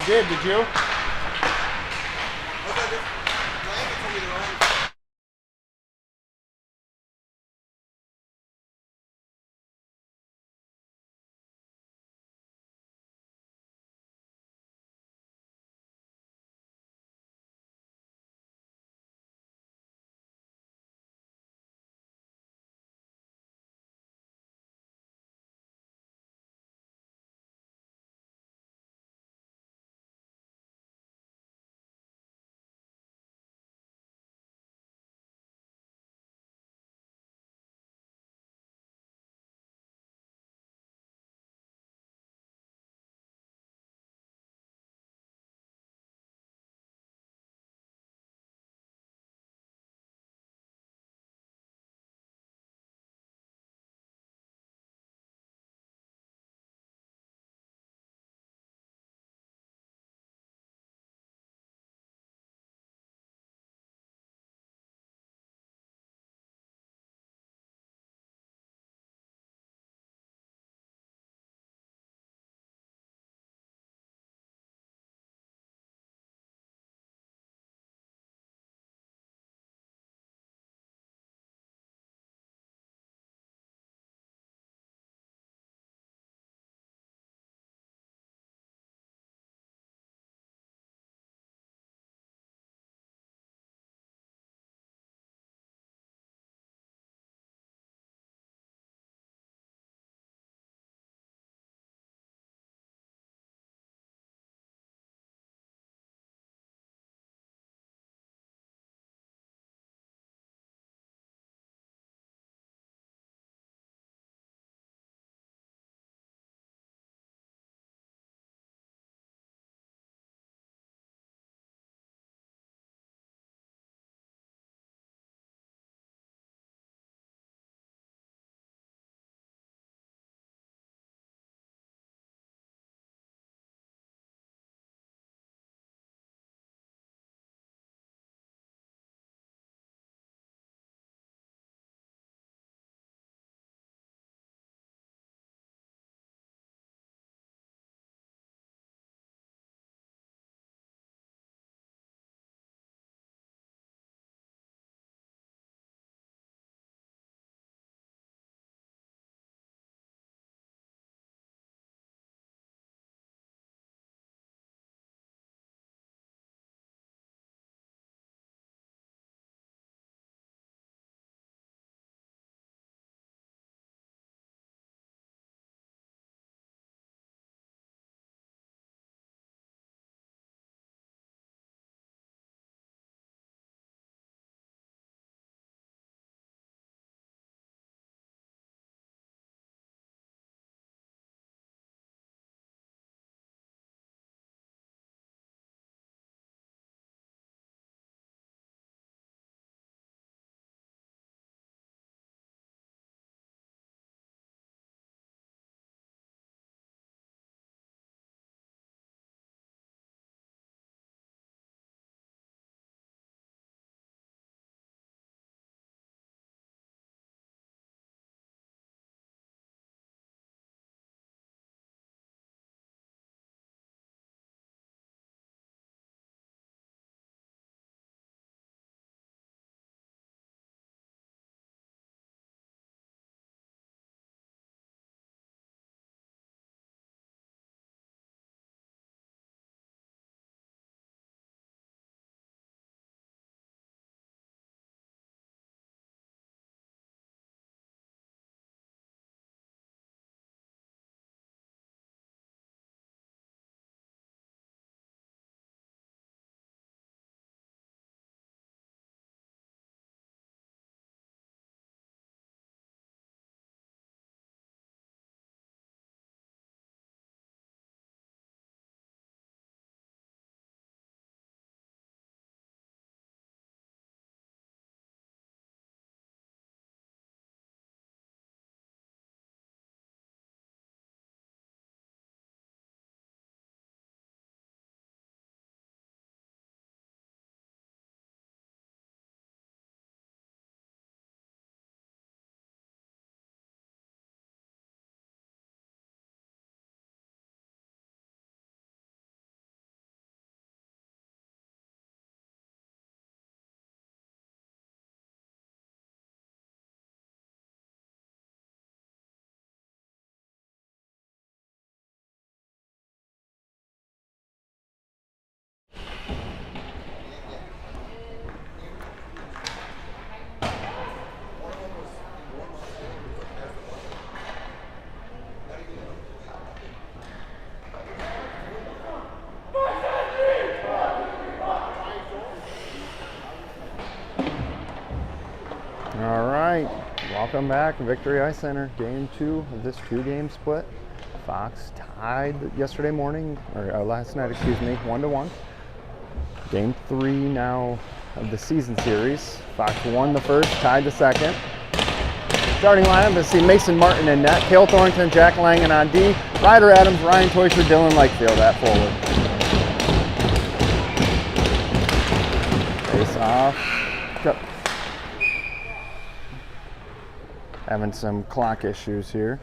Did you? Welcome back, Victory Ice Center. Game 2 of this 2-game split. Fox tied yesterday morning, or last night, excuse me, 1-1. Game 3 now of the season series. Fox won the first, tied the second. Starting lineup, let's see Mason Martin in net, Cale Thornton, Jack Langen on D, Ryder Adams, Ryan Teuscher, Dylan Lakefield at forward. Face off. Having some clock issues here.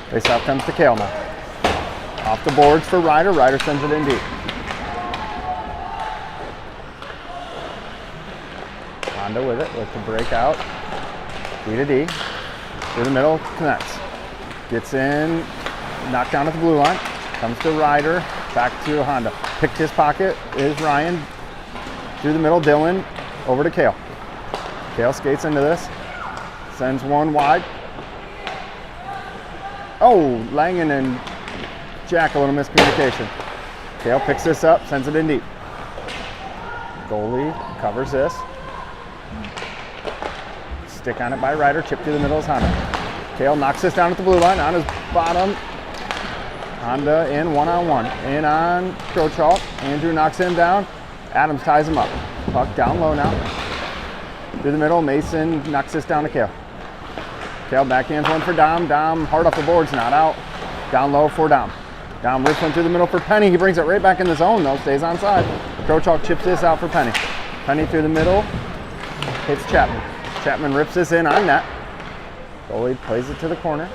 Face-off comes to Cale now. Off the boards for Ryder. Ryder sends it in deep. Honda with it, with the breakout. D to D. Through the middle, connects. Gets in, knocked down at the blue line. Comes to Ryder, back to Honda. Picked his pocket is Ryan. Through the middle, Dylan, over to Cale. Cale skates into this. Sends one wide. Oh, Langen and Jack, a little miscommunication. Cale picks this up, sends it in deep. Goalie covers this. Stick on it by Ryder, chip through the middle is Honda. Cale knocks this down at the blue line, on his bottom. Honda in one-on-one. In on Krochal. Andrew knocks him down. Adams ties him up. Puck down low now. Through the middle, Mason knocks this down to Cale. Cale backhands one for Dom. Dom hard off the boards, not out. Down low for Dom. Dom rips one through the middle for Penny. He brings it right back in the zone though, stays on side. Krochal chips this out for Penny. Penny through the middle, hits Chapman. Chapman rips this in on net. Goalie plays it to the corner.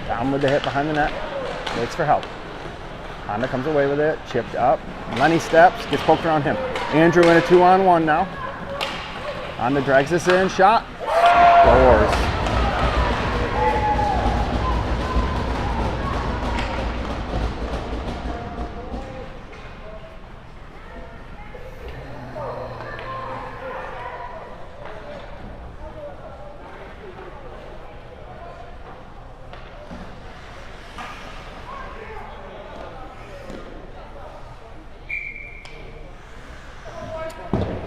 Down with the hit behind the net. Waits for help. Honda comes away with it. Chipped up. Lenny steps. Gets poked around him. Andrew in a 2-on-1 now. Honda drags this in. Shot. Scores.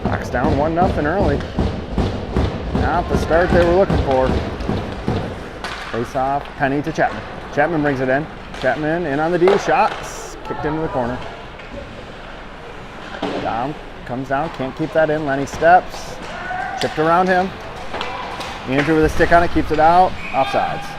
Fox down 1-0 early. Not the start they were looking for. Face off, Penny to Chapman. Chapman brings it in. Chapman in on the D, shots. Kicked into the corner. Dom comes down, can't keep that in. Lenny steps. Chipped around him. Andrew with a stick on it, keeps it out. Offsides.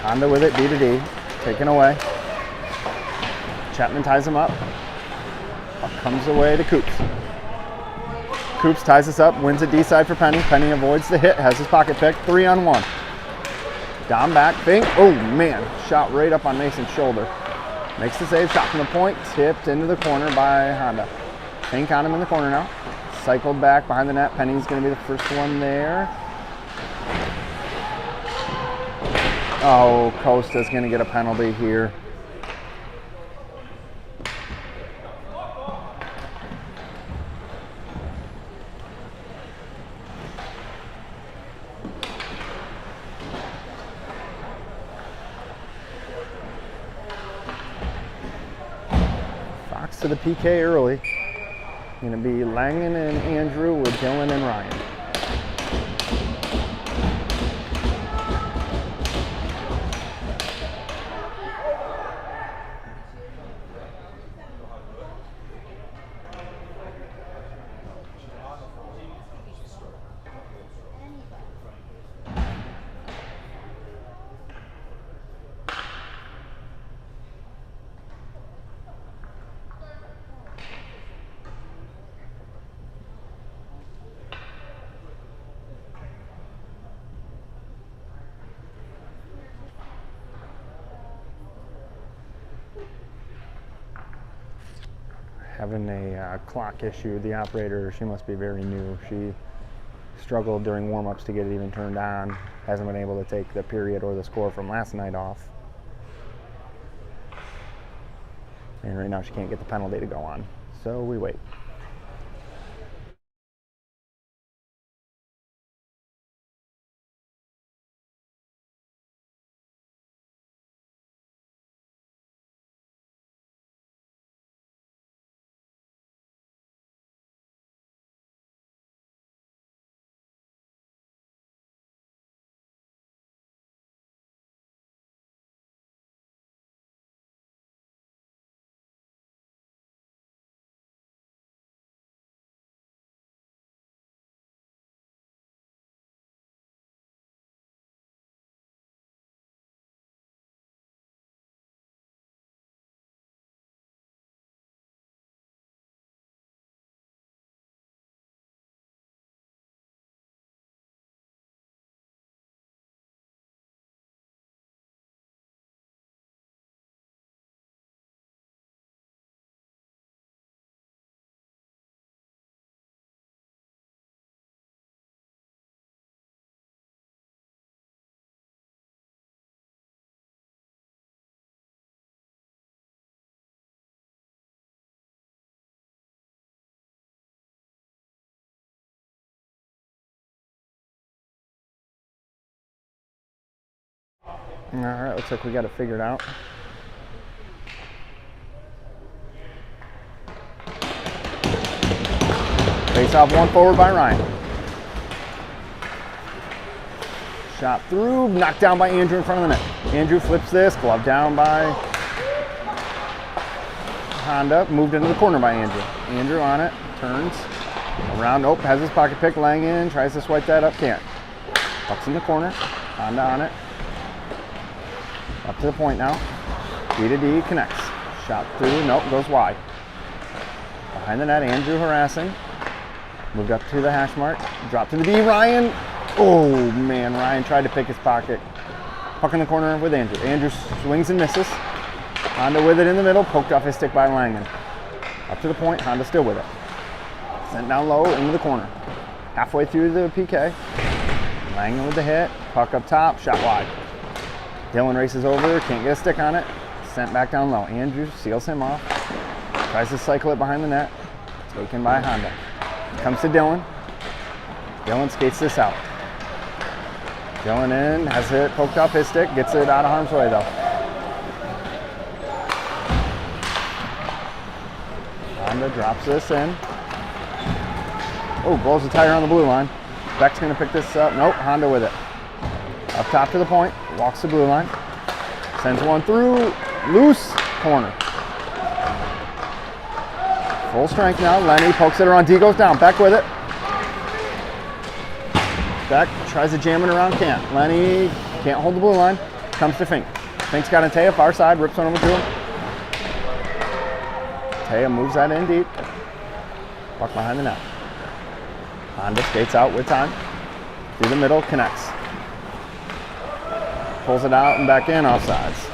Honda with it, D to D, taken away. Chapman ties him up. Puck comes away to Coops. Coops ties us up, wins it D side for Penny. Penny avoids the hit, has his pocket picked, 3-on-1. Dom back, fink. Oh man, shot right up on Mason's shoulder. Makes the save, shot from the point, tipped into the corner by Honda. Fink on him in the corner now. Cycled back behind the net. Penny's gonna be the first one there. Oh, Costa's going to get a penalty here. Fox to the PK early. Going to be Langen and Andrew with Dylan and Ryan. Having a clock issue. The operator, she must be very new. She struggled during warm-ups to get it even turned on. Hasn't been able to take the period or the score from last night off. And right now she can't get the penalty to go on. So we wait. All right, looks like we got it figured out. Face off one forward by Ryan. Shot through, knocked down by Andrew in front of the net. Andrew flips this, glove down by Honda, moved into the corner by Andrew. Andrew on it, turns around, has his pocket pick, Langan tries to swipe that up, can't. Puck's in the corner, Honda on it. Up to the point now. D to D connects. Shot through, nope, goes wide. Behind the net, Andrew harassing. Moved up to the hash mark. Drop to the D, Ryan. Oh man, Ryan tried to pick his pocket. Puck in the corner with Andrew. Andrew swings and misses. Honda with it in the middle, poked off his stick by Langan. Up to the point, Honda still with it. Sent down low into the corner. Halfway through the PK. Langan with the hit, puck up top, shot wide. Dylan races over, can't get a stick on it. Sent back down low. Andrew seals him off. Tries to cycle it behind the net. Taken by Honda. Comes to Dylan. Dylan skates this out. Dylan in, has it poked off his stick, gets it out of harm's way though. Honda drops this in. Oh, blows the tire on the blue line. Beck's gonna pick this up. Nope, Honda with it. Up top to the point, walks the blue line, sends one through, loose, corner. Full strength now, Lenny pokes it around, D goes down, Beck with it. Beck tries to jam it around, can't. Lenny can't hold the blue line, comes to Fink. Fink's got Antea far side, rips one over to him. Antea moves that in deep. Puck behind the net. Honda skates out with time. Through the middle, connects. Pulls it out and back in, offsides.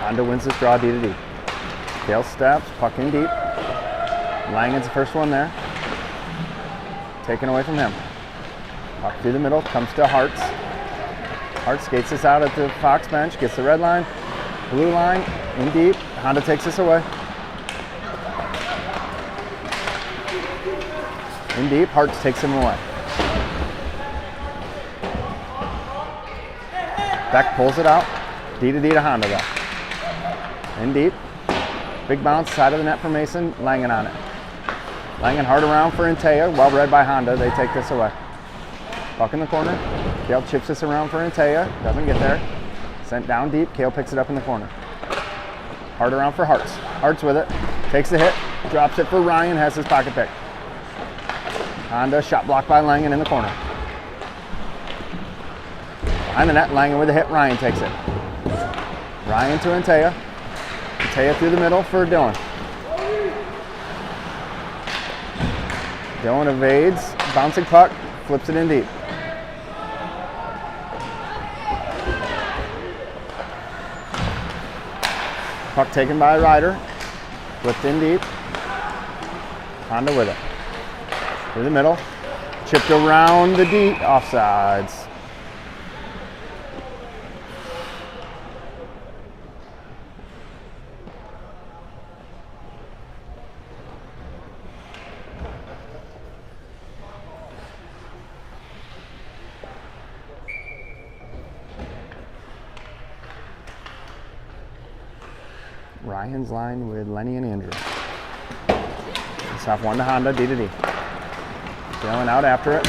Honda wins this draw D to D. Tail steps, puck in deep. Langan's the first one there. Taken away from him. Puck through the middle, comes to Hartz. Hartz skates this out at the Fox bench, gets the red line, blue line, in deep. Honda takes this away. In deep, Hartz takes him away. Beck pulls it out. D to D to Honda though. In deep. Big bounce, side of the net for Mason, Langan on it. Langan hard around for Antea, well read by Honda, they take this away. Puck in the corner, Kale chips this around for Antea, doesn't get there. Sent down deep, Kale picks it up in the corner. Hard around for Hartz. Hartz with it, takes the hit, drops it for Ryan, has his pocket pick. Honda, shot blocked by Langan in the corner. Behind the net, Langan with a hit, Ryan takes it. Ryan to Antea. Taya through the middle for Dylan. Dylan evades, bouncing puck, flips it in deep. Puck taken by Ryder, flipped in deep. Honda with it. Through the middle, chipped around the deep, offsides. Ryan's line with Lenny and Andrew. It's off 1 to Honda, D to D. Dylan out after it.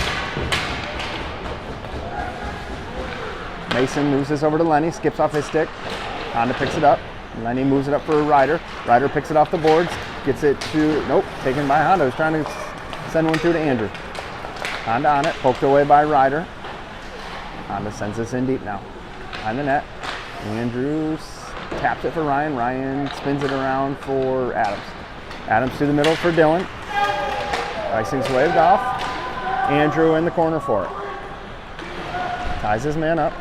Mason moves this over to Lenny, skips off his stick. Honda picks it up. Lenny moves it up for Ryder. Ryder picks it off the boards, gets it to, nope, taken by Honda. Who's trying to send one through to Andrew. Honda on it, poked away by Ryder. Honda sends this in deep now. Behind the net. Andrews taps it for Ryan. Ryan spins it around for Adams. Adams through the middle for Dylan. Icing's waved off. Andrew in the corner for it. Ties his man up.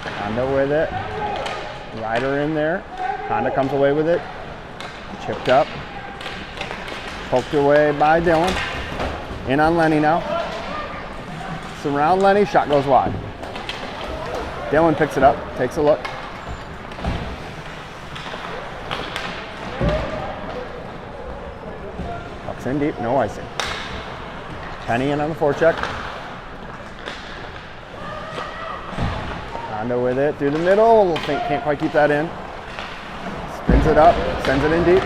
Honda with it. Ryder in there. Honda comes away with it. Chipped up. Poked away by Dylan. In on Lenny now. Surround Lenny. Shot goes wide. Dylan picks it up. Takes a look. Puck's in deep. No icing. Penny in on the forecheck. Honda with it through the middle. Can't quite keep that in. Spins it up. Sends it in deep.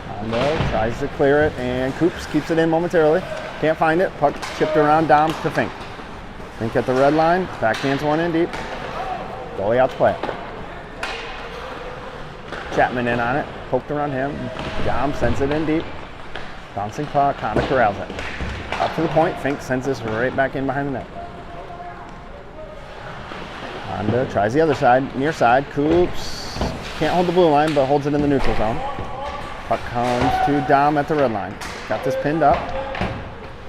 Honda tries to clear it, and Coops keeps it in momentarily. Can't find it. Puck chipped around Dom to Fink. Fink at the red line. Backhands one in deep. Goalie out to play. Chapman in on it. Poked around him. Dom sends it in deep. Bouncing puck. Honda corrals it. Up to the point. Fink sends this right back in behind the net. Honda tries the other side. Near side. Coops can't hold the blue line, but holds it in the neutral zone. Puck comes to Dom at the red line. Got this pinned up.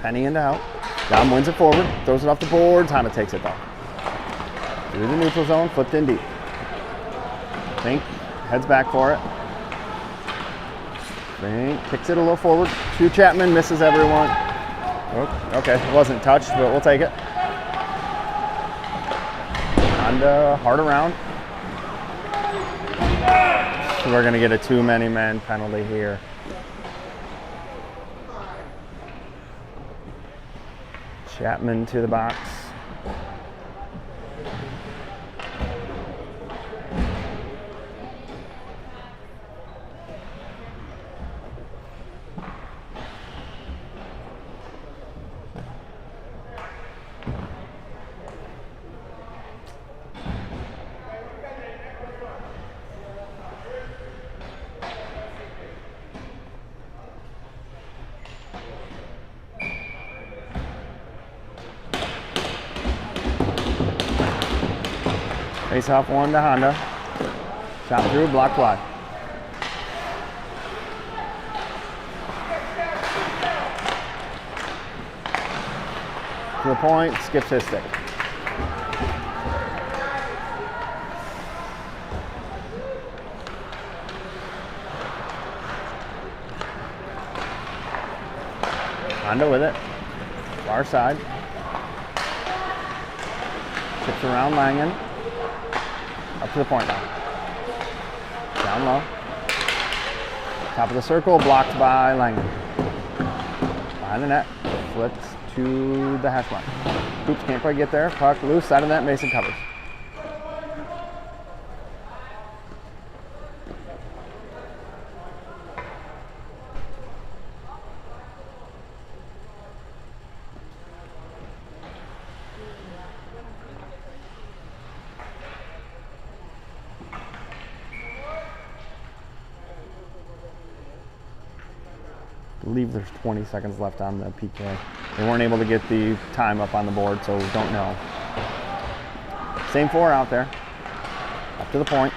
Penny into out. Dom wins it forward. Throws it off the boards. Honda takes it though. Through the neutral zone. Flipped in deep. Fink heads back for it. Fink kicks it a little forward. To Chapman. Misses everyone. Oh, okay, it wasn't touched, but we'll take it. Honda hard around. So we're going to get a too many men penalty here. Chapman to the box. Face off one to Honda. Shot through, blocked wide. To the point, skips his stick. Honda with it. Far side. Chips around Langen. Up to the point now. Down low. Top of the circle, blocked by Langen. Behind the net, flipped to the hash mark. Coops can't quite get there. Puck loose, side of the net, Mason covers. I believe there's 20 seconds left on the PK. They weren't able to get the time up on the board, so we don't know. Same 4 out there. Up to the point.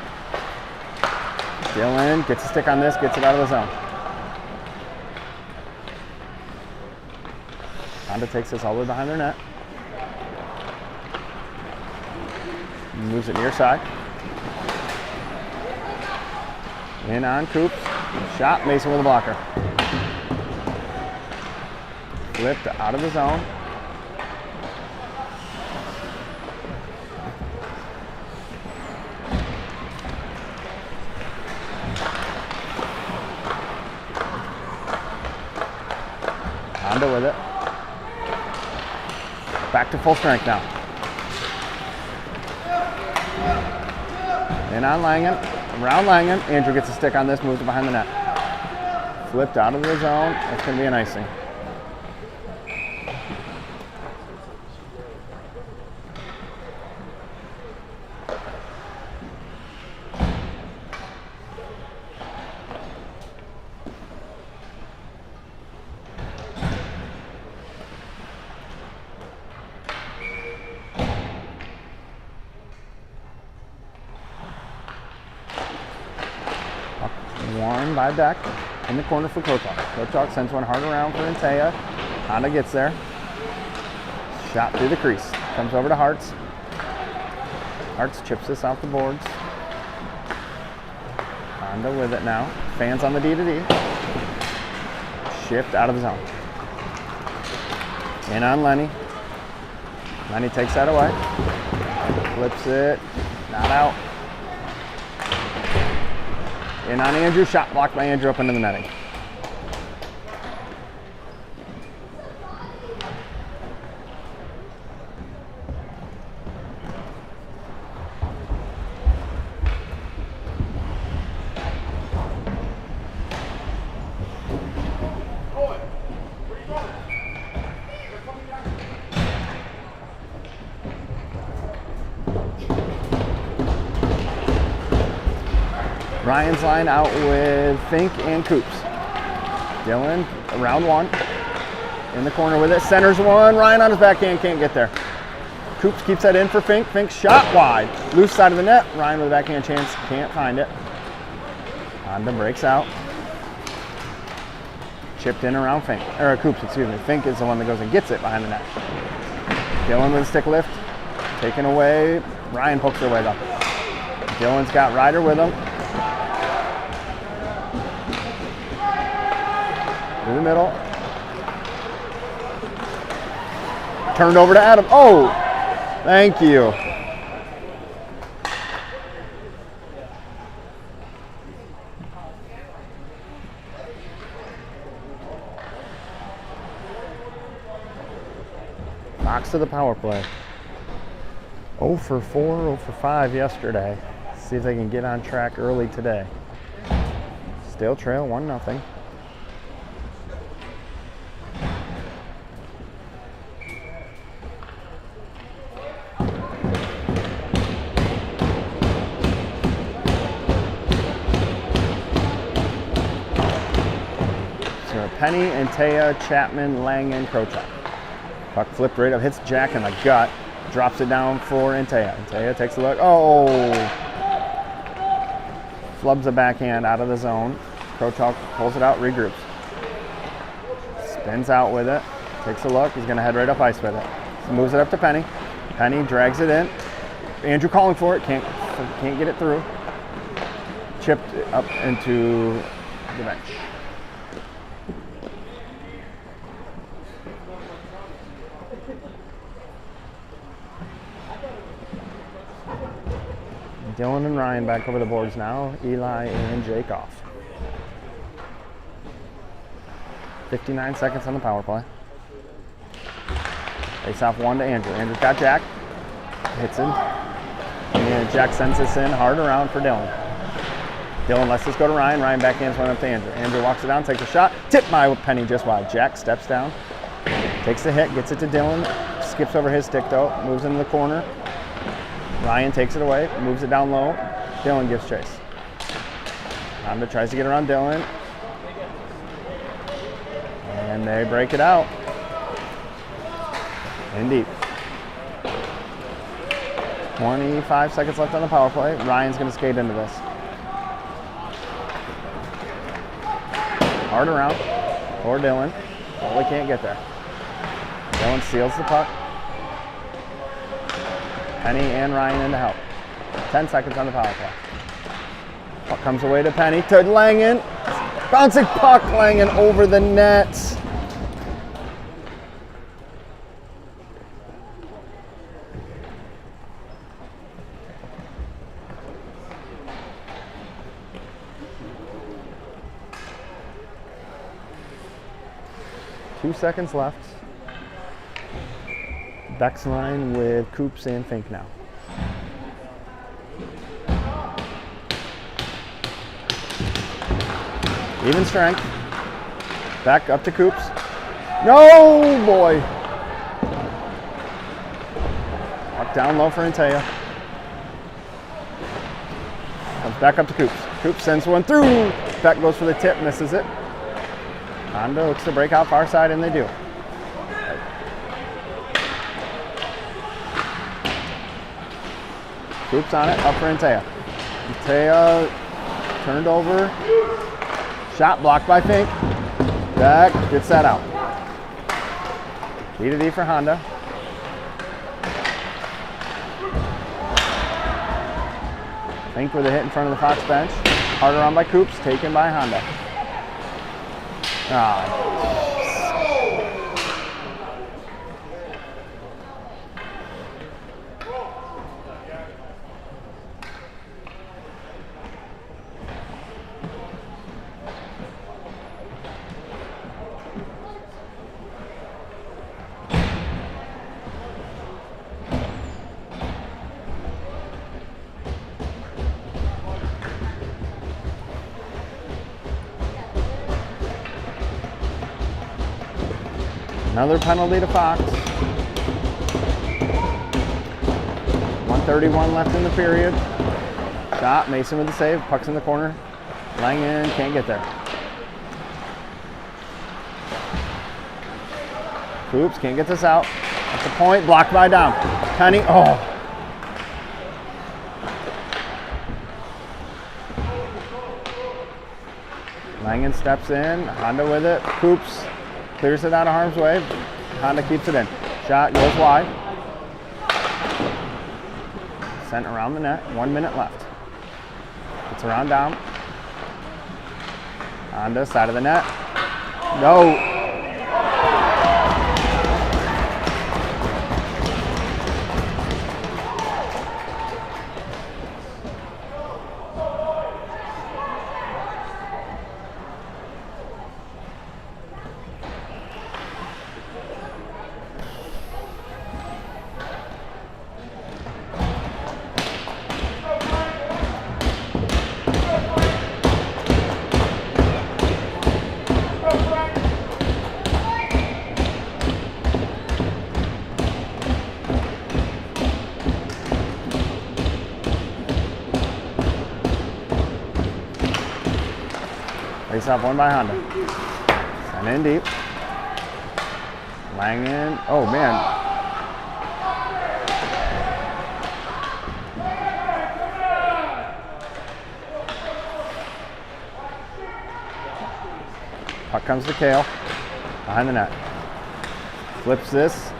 Dylan gets a stick on this, gets it out of the zone. Honda takes this all the way behind their net. Moves it near side. In on Coops. Shot, Mason with a blocker. Flipped out of the zone. Honda with it. Back to full strength now. In on Langen, around Langen. Andrew gets a stick on this, moves it behind the net. Flipped out of the zone. That's going to be an icing. One by Beck in the corner for Kochok. Kochok sends one hard around for Antea. Honda gets there. Shot through the crease. Comes over to Hartz. Hartz chips this off the boards. Honda with it now. Fans on the D to D. Shift out of the zone. In on Lenny. Lenny takes that away. Flips it. Not out. In on Andrew, shot blocked by Andrew up into the netting. Ryan's line out with Fink and Coops. Dylan, around 1. In the corner with it. Centers 1. Ryan on his backhand, can't get there. Coops keeps that in for Fink. Fink shot wide. Loose side of the net. Ryan with a backhand chance, can't find it. Honda breaks out. Chipped in around Fink. Or Coops, excuse me. Fink is the one that goes and gets it behind the net. Dylan with a stick lift. Taken away. Ryan pokes it away though. Dylan's got Ryder with him. Through the middle. Turned over to Adam. Oh, thank you. Fox to the power play. 0 for 4, 0 for 5 yesterday. See if they can get on track early today. Still trail 1-0. Penny, Antea, Chapman, Langen, Krochak. Puck flipped right up, hits Jack in the gut, drops it down for Antea. Antea takes a look. Oh! Flubs a backhand out of the zone. Krochak pulls it out, regroups. Spins out with it, takes a look. He's going to head right up ice with it. Moves it up to Penny. Penny drags it in. Andrew calling for it, can't get it through. Chipped up into the bench. Dylan and Ryan back over the boards now. Eli and Jake off. 59 seconds on the power play. Face off 1 to Andrew. Andrew's got Jack. Hits him. And Jack sends this in hard around for Dylan. Dylan lets this go to Ryan. Ryan backhands one up to Andrew. Andrew walks it down, takes a shot. Tipped by Penny just wide. Jack steps down. Takes the hit, gets it to Dylan. Skips over his stick though. Moves into the corner. Ryan takes it away, moves it down low. Dylan gives chase. Honda tries to get around Dylan. And they break it out. In deep. 25 seconds left on the power play. Ryan's going to skate into this. Hard around for Dylan. Well, we can't get there. Dylan seals the puck. Penny and Ryan in to help. 10 seconds on the power play. Puck comes away to Penny, to Langen. Bouncing puck, Langen over the net. Two seconds left. Beck's line with Coops and Fink now. Even strength. Back up to Coops. No, boy. Puck down low for Antaya. Comes back up to Coops. Coops sends one through. Beck goes for the tip, misses it. Honda looks to break out far side, and they do. Coops on it, up for Antaya. Antaya turned over. Shot blocked by Fink. Beck gets that out. D for Honda. Fink with a hit in front of the Fox bench. Hard around by Coops, taken by Honda. Another penalty to Fox. 1:31 left in the period. Shot, Mason with the save, puck's in the corner. Langen can't get there. Coops can't get this out. At the point, blocked by Dom. Penny, oh. Langen steps in, Honda with it. Coops clears it out of harm's way. Honda keeps it in. Shot goes wide. Sent around the net. 1 minute left. It's around Dom. Honda, side of the net. No. Face off one by Honda. Send in deep. Langen. Oh man. Puck comes to Kale. Behind the net. Flips this.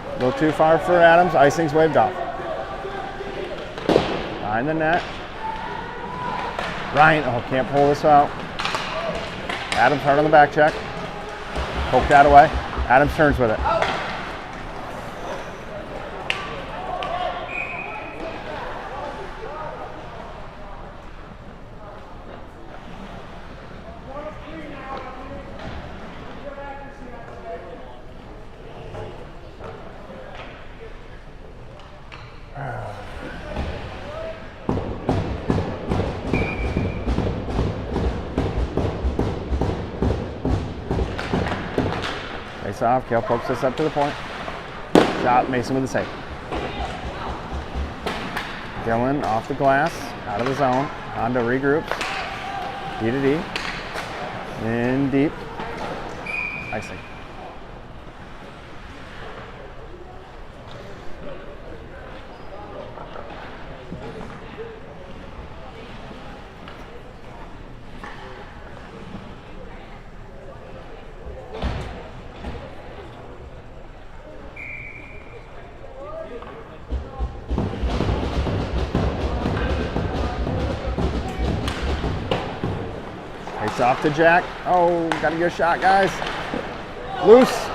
A little too far for Adams. Icing's waved off. Behind the net. Ryan, oh, can't pull this out. Adams hard on the back check. Poke that away. Adams turns with it. Face off, Kale pokes this up to the point. Shot, Mason with the save. Dylan off the glass, out of the zone. Honda regroups. D to D. In deep. Icing. It's off to Jack. Oh, gotta get a shot, guys. Loose.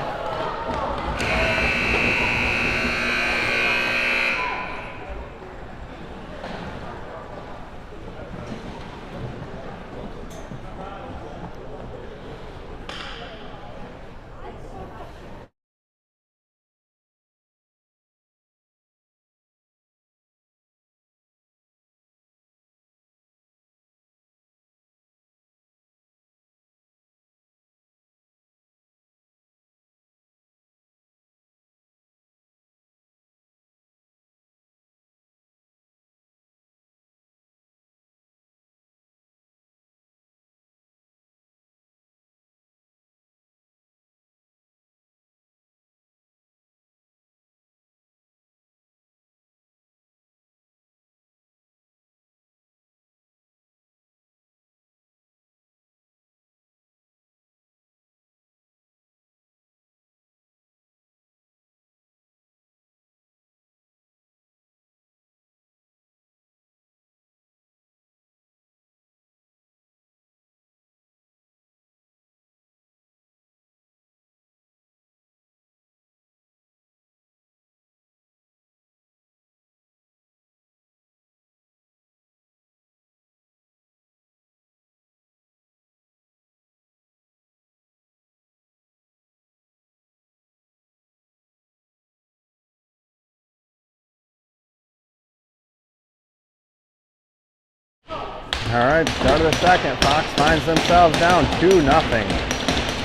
All right, start of the second. Fox finds themselves down 2-0.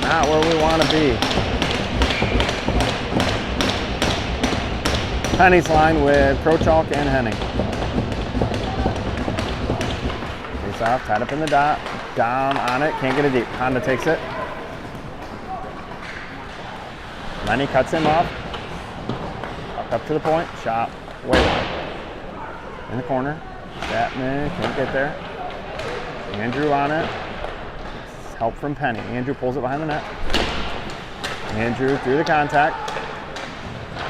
Not where we want to be. Penny's line with Krochalk and Henning. Face off, tied up in the dot. Dom on it, can't get it deep. Honda takes it. Lenny cuts him off. Up to the point, shot way wide. In the corner, Chapman can't get there. Andrew on it. Help from Penny. Andrew pulls it behind the net. Andrew through the contact.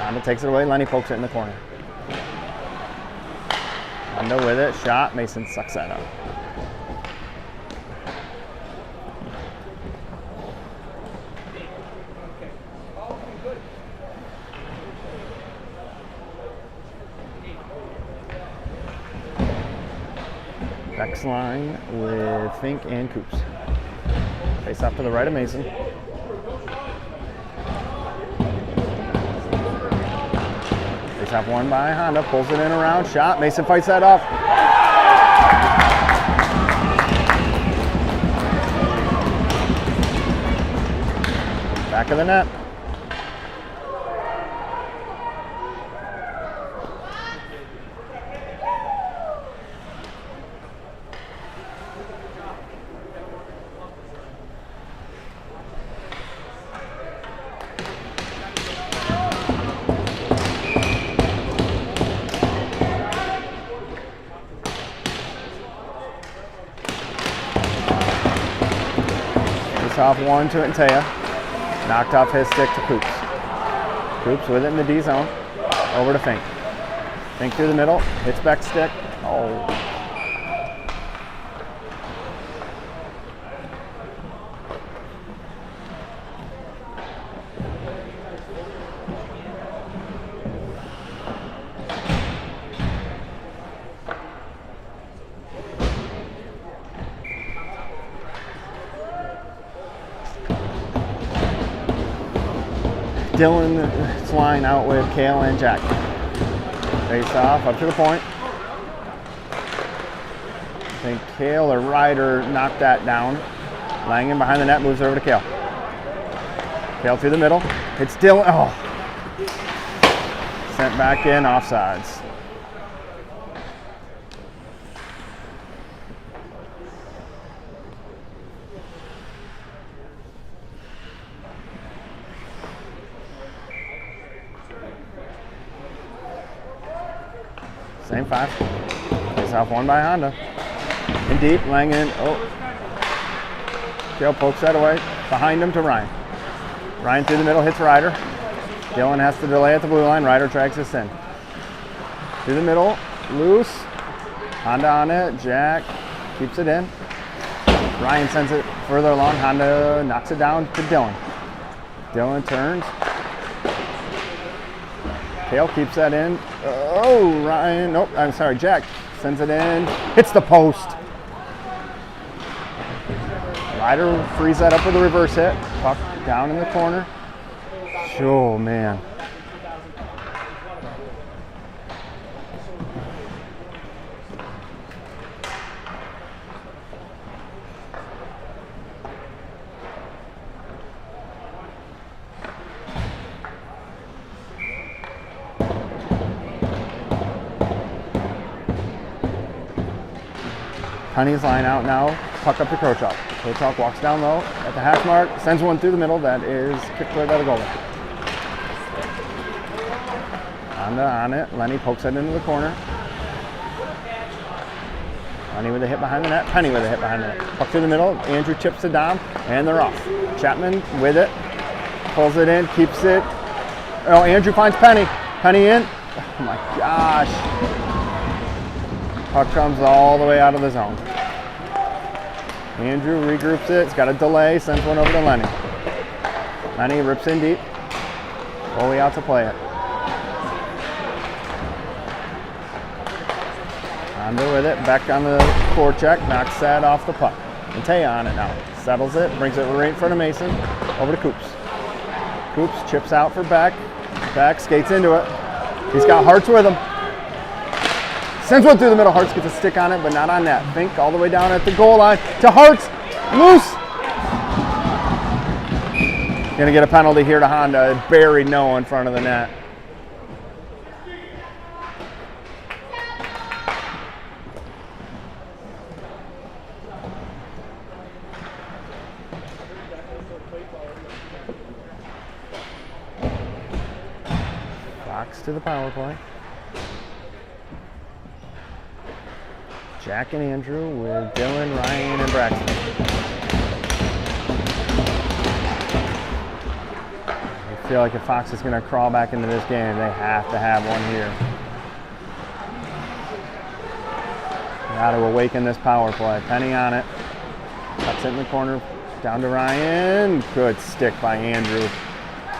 Honda takes it away. Lenny pokes it in the corner. Honda with it. Shot. Mason sucks that up. Beck's line with Fink and Coops. Face off to the right of Mason. Face off one by Honda, pulls it in around, shot. Mason fights that off. Back of the net. Off one to Antaya. Knocked off his stick to Coops. Coops with it in the D zone. Over to Fink. Fink through the middle. Hits Beck's stick. Oh. Dylan's line out with Kale and Jack. Face off, up to the point. I think Kale or Ryder knocked that down. Langen behind the net, moves over to Kale. Kale through the middle. Hits Dylan. Oh. Sent back in, offsides. Same five. Face off one by Honda. In deep, Langen. Oh. Kale pokes that away. Behind him to Ryan. Ryan through the middle, hits Ryder. Dylan has to delay at the blue line. Ryder drags this in. Through the middle, loose. Honda on it. Jack keeps it in. Ryan sends it further along. Honda knocks it down to Dylan. Dylan turns. Kale keeps that in. Oh, Ryan. Nope, I'm sorry. Jack sends it in. Hits the post. Ryder frees that up with a reverse hit. Puck down in the corner. Oh, man. Penny's line out now. Puck up to Krochok. Krochok walks down low at the hash mark, sends one through the middle. That is kicked clear by the goalie. Honda on it. Lenny pokes it into the corner. Lenny with a hit behind the net. Penny with a hit behind the net. Puck through the middle. Andrew chips to Dom, and they're off. Chapman with it. Pulls it in, keeps it. Oh, Andrew finds Penny. Penny in. Oh my gosh. Puck comes all the way out of the zone. Andrew regroups it. It's got a delay. Sends one over to Lenny. Lenny rips in deep. Goalie out to play it. Honda with it. Back on the forecheck. Knocks that off the puck. And Taya on it now. Settles it. Brings it right in front of Mason. Over to Coops. Coops chips out for Beck. Beck skates into it. He's got Hartz with him. Sends one through the middle. Hartz gets a stick on it, but not on net. Fink all the way down at the goal line to Hartz. Loose. Gonna get a penalty here to Honda. Buried no in front of the net. Fox to the power play. Jack and Andrew with Dylan, Ryan, and Braxton. I feel like if Fox is going to crawl back into this game, they have to have one here. Got to awaken this power play. Penny on it. Cuts it in the corner. Down to Ryan. Good stick by Andrew.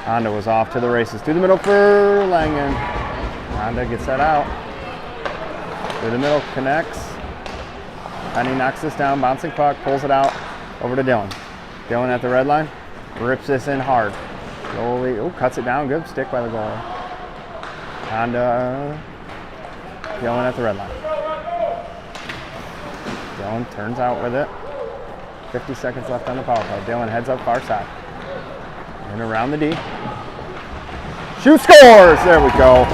Honda was off to the races. Through the middle for Langen. Honda gets that out. Through the middle, connects. Penny knocks this down, bouncing puck, pulls it out, over to Dylan. Dylan at the red line, rips this in hard. Goalie, cuts it down, good stick by the goalie. Honda, Dylan at the red line. Dylan turns out with it. 50 seconds left on the power play. Dylan heads up far side. And around the D. Shoot, scores! There we go.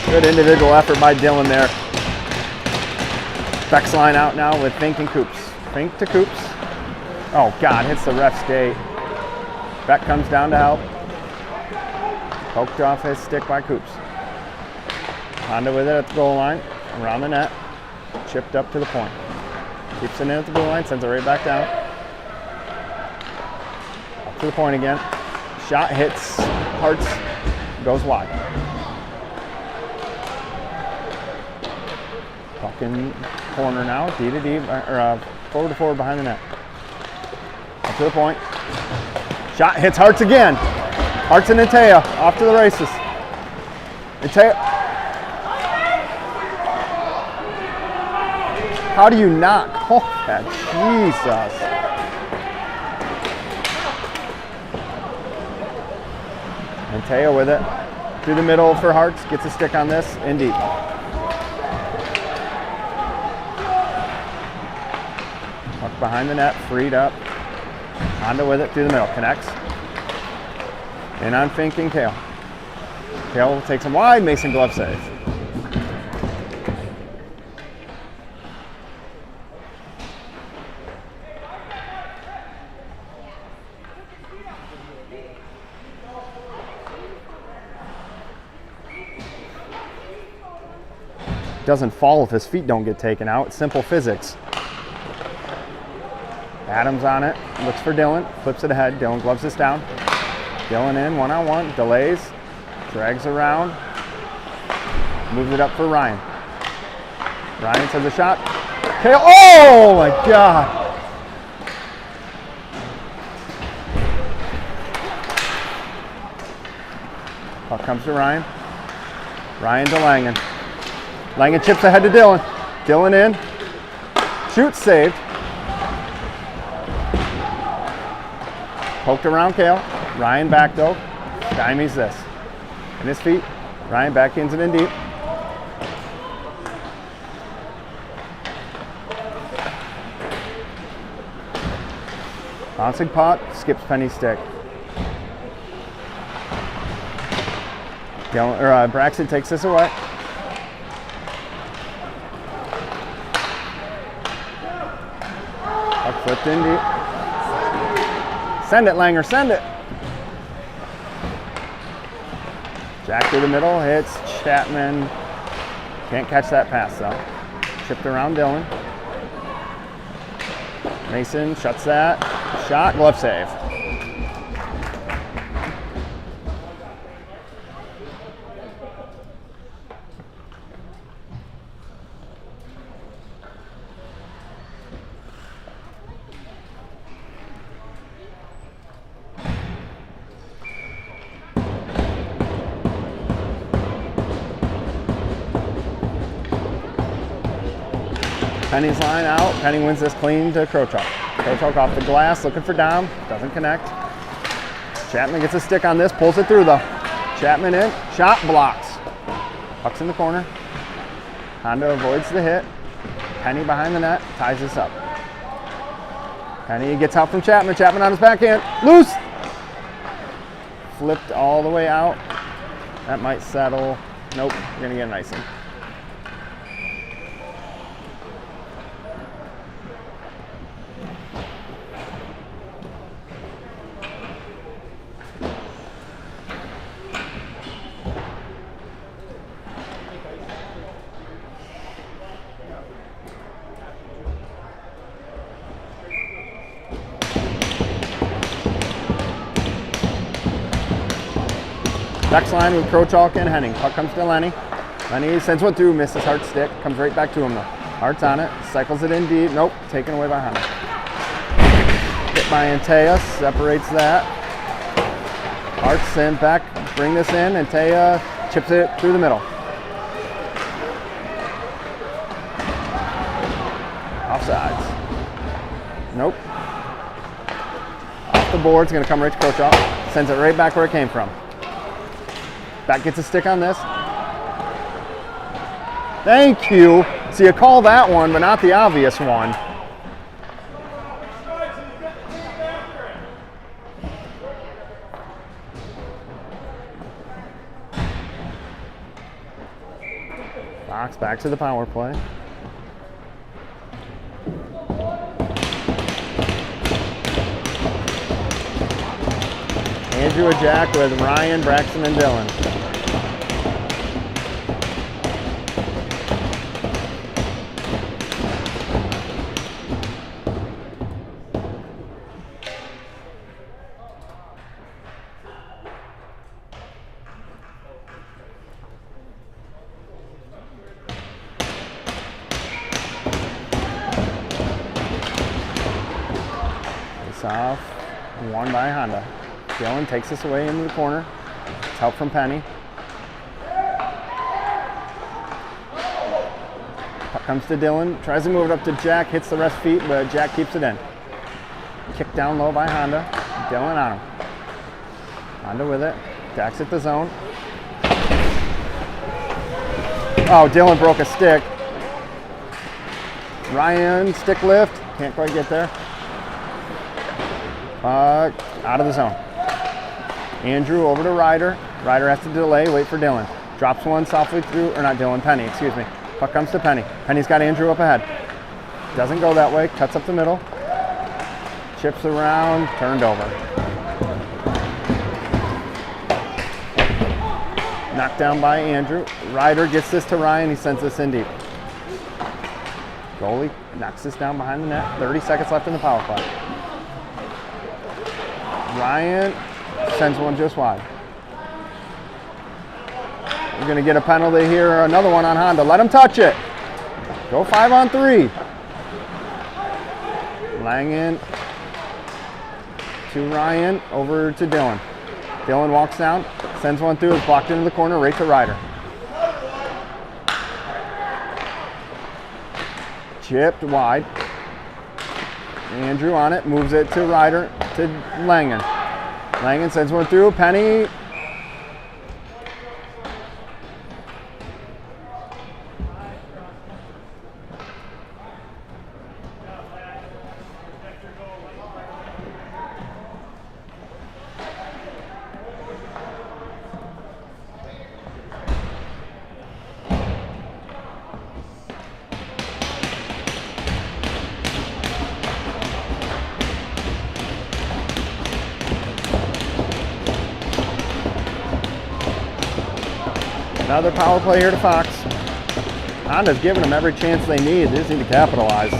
Good individual effort by Dylan there. Beck's line out now with Fink and Coops. Fink to Coops. Oh God, hits the ref's skate. Beck comes down to help. Poked off his stick by Coops. Honda with it at the goal line, around the net. Chipped up to the point. Keeps it in at the goal line, sends it right back down. Up to the point again. Shot hits, Hartz, goes wide. Fucking corner now, D to D, or forward to forward behind the net. Up to the point. Shot hits Hartz again. Hartz and Ntea off to the races. Ntea. How do you knock? Oh, Jesus. Ntea with it. Through the middle for Hartz. Gets a stick on this. In deep. Puck behind the net. Freed up. Honda with it through the middle. Connects. In on Fink and Kale. Kale takes him wide. Mason glove save. doesn't fall if his feet don't get taken out. It's simple physics. Adams on it, looks for Dylan, flips it ahead. Dylan gloves this down. Dylan in, one-on-one, delays, drags around, moves it up for Ryan. Ryan sends a shot. Kale, oh my God! Puck comes to Ryan. Ryan to Langen. Langen chips ahead to Dylan. Dylan in. Shoots, saved. Poked around Kale. Ryan back though. Stymies this. In his feet. Ryan backhands it in deep. Bouncing puck. Skips Penny's stick. Braxton takes this away. Puck flipped in deep. Send it, Langer, send it. Jack through the middle, hits Chapman. Can't catch that pass though. Chipped around Dylan. Mason shuts that. Shot, glove save. Penny's line out. Penny wins this clean to Krochok. Krochok off the glass, looking for Dom. Doesn't connect. Chapman gets a stick on this, pulls it through though. Chapman in, shot, blocks. Puck's in the corner. Honda avoids the hit. Penny behind the net, ties this up. Penny gets out from Chapman. Chapman on his backhand. Loose! Flipped all the way out. That might settle. Nope, you're gonna get an icing. Next line with Krochok and Henning. Puck comes to Lenny. Lenny sends one through, misses Hart's stick. Comes right back to him though. Hart's on it, cycles it in deep. Nope, taken away by Honda. Hit by Antea, separates that. Hart's sent back, bring this in. Antea chips it through the middle. Offsides. Nope. Off the board, it's gonna come right to Krochok. Sends it right back where it came from. Back gets a stick on this. Thank you. So you call that one, but not the obvious one. Fox back to the power play. Andrew and Jack with Ryan, Braxton, and Dylan. Face off, won by Honda. Dylan takes this away into the corner. It's help from Penny. Puck comes to Dylan. Tries to move it up to Jack. Hits the rest feet, but Jack keeps it in. Kick down low by Honda. Dylan on him. Honda with it. Dax at the zone. Oh, Dylan broke a stick. Ryan, stick lift. Can't quite get there. Puck out of the zone. Andrew over to Ryder. Ryder has to delay, wait for Dylan. Drops one softly through, or not Dylan, Penny, excuse me. Puck comes to Penny. Penny's got Andrew up ahead. Doesn't go that way, cuts up the middle. Chips around, turned over. Knocked down by Andrew. Ryder gets this to Ryan. He sends this in deep. Goalie knocks this down behind the net. 30 seconds left in the power play. Ryan sends one just wide. We're going to get a penalty here. Another one on Honda. Let him touch it. Go 5-on-3. Langen to Ryan, over to Dylan. Dylan walks down, sends one through, it's blocked into the corner, right to Ryder. Chipped wide. Andrew on it, moves it to Ryder, to Langen. Langen sends one through, Penny. Another power play here to Fox. Honda's giving them every chance they need. They just need to capitalize.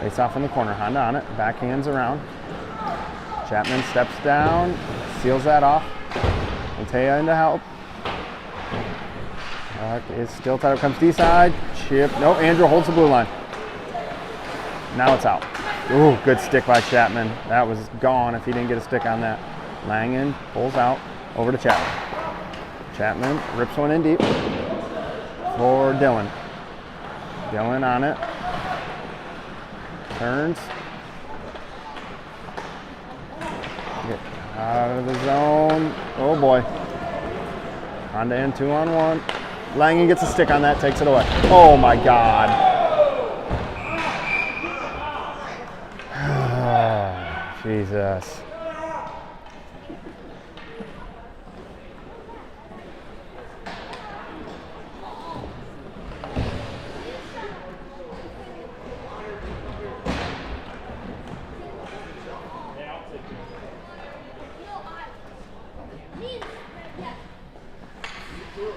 Face off in the corner. Honda on it. Backhands around. Chapman steps down. Seals that off. Matea in to help. Is still tied up, comes D-side. Chip. No, Andrew holds the blue line. Now it's out. Ooh, good stick by Chapman. That was gone if he didn't get a stick on that. Langen pulls out. Over to Chapman. Chapman rips one in deep for Dylan. Dylan on it. Turns. Get out of the zone. Oh boy. Honda in 2-on-1. Langen gets a stick on that, takes it away. Oh my God. Jesus.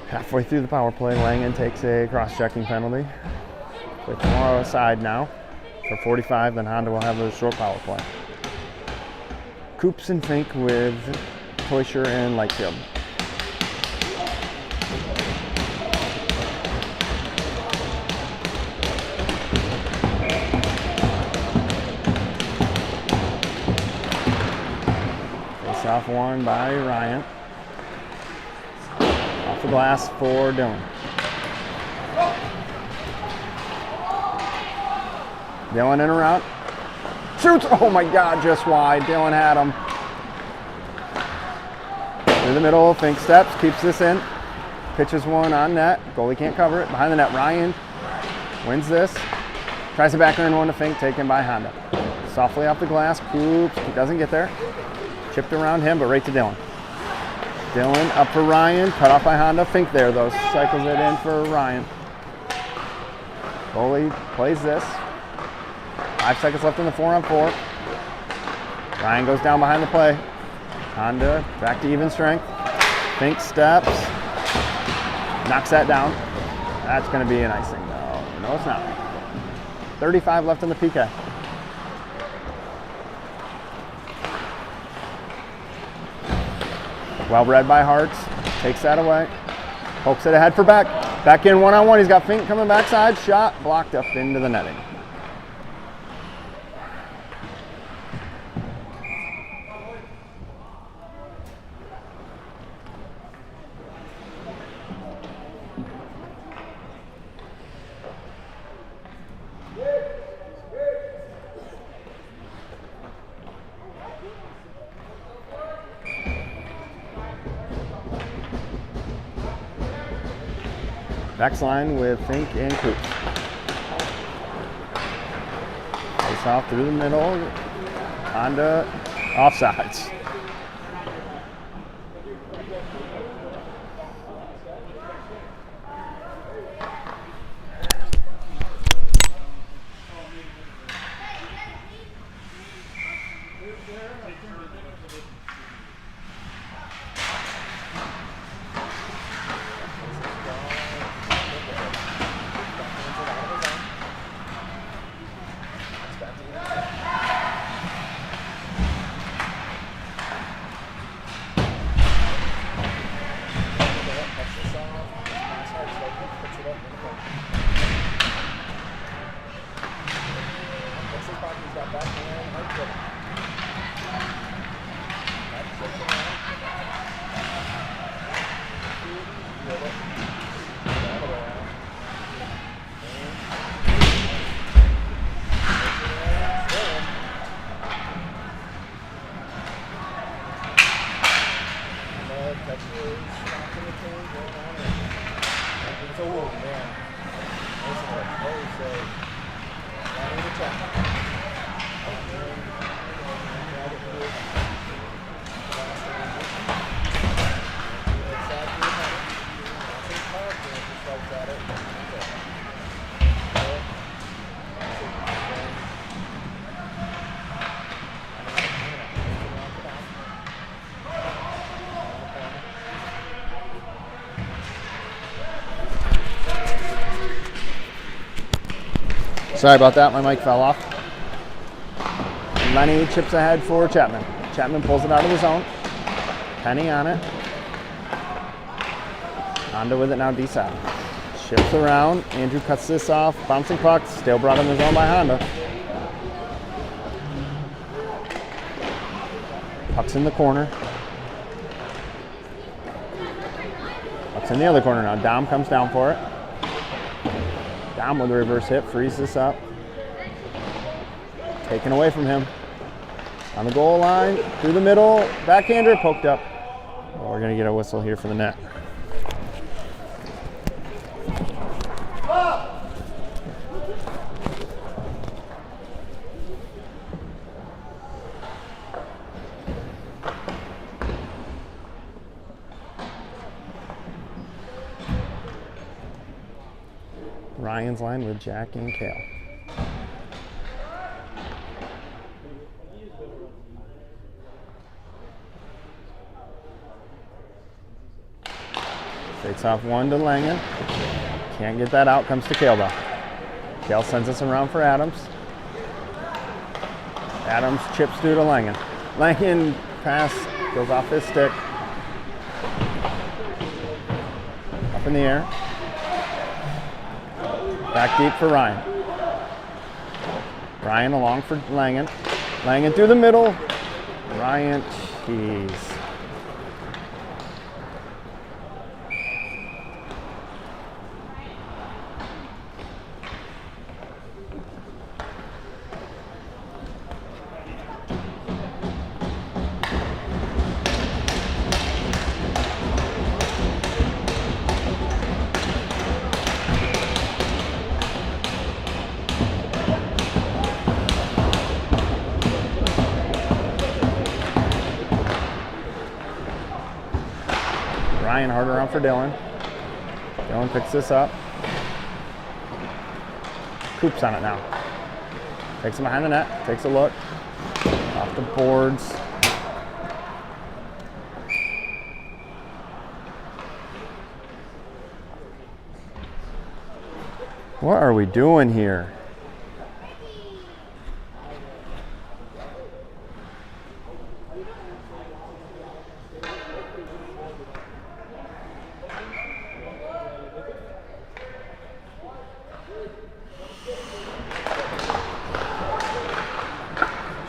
Halfway through the power play, Langen takes a cross-checking penalty. With tomorrow aside now for 45, then Honda will have a short power play. Coops and Fink with Teuscher and Lightfield. Face off one by Ryan. Off the glass for Dylan. Dylan in or out. Shoots! Oh my God, just wide. Dylan had him. Through the middle, Fink steps, keeps this in. Pitches one on net. Goalie can't cover it. Behind the net, Ryan wins this. Tries to back in one to Fink, taken by Honda. Softly off the glass, Coops. He doesn't get there. Chipped around him, but right to Dylan. Dylan up for Ryan, cut off by Honda. Fink there though, cycles it in for Ryan. Goalie plays this. 5 seconds left in the 4-on-4. Ryan goes down behind the play. Honda back to even strength. Fink steps. Knocks that down. That's going to be an icing. No, it's not. 35 left in the PK. Well read by Hartz. Takes that away. Pokes it ahead for Beck. Back in 1-on-1. He's got Fink coming backside. Shot blocked up into the netting. Next line with Fink and Coops. Face off through the middle. Honda offsides. Sorry about that, my mic fell off. Lenny chips ahead for Chapman. Chapman pulls it out of the zone. Penny on it. Honda with it now, D-side. Shifts around. Andrew cuts this off. Bouncing puck. Still brought in the zone by Honda. Puck's in the corner. Puck's in the other corner now. Dom comes down for it. Dom with a reverse hit, frees this up. Taken away from him. On the goal line, through the middle, backhander, poked up. Oh, we're gonna get a whistle here for the net. Ryan's line with Jack and Kale. Takes off one to Langen. Can't get that out, comes to Kale though. Kale sends us around for Adams. Adams chips through to Langen. Langen pass goes off his stick. Up in the air. Back deep for Ryan. Ryan along for Langen. Langen through the middle. Ryan, jeez. Ryan hard around for Dylan. Dylan picks this up. Coops on it now. Takes him behind the net. Takes a look. Off the boards. What are we doing here?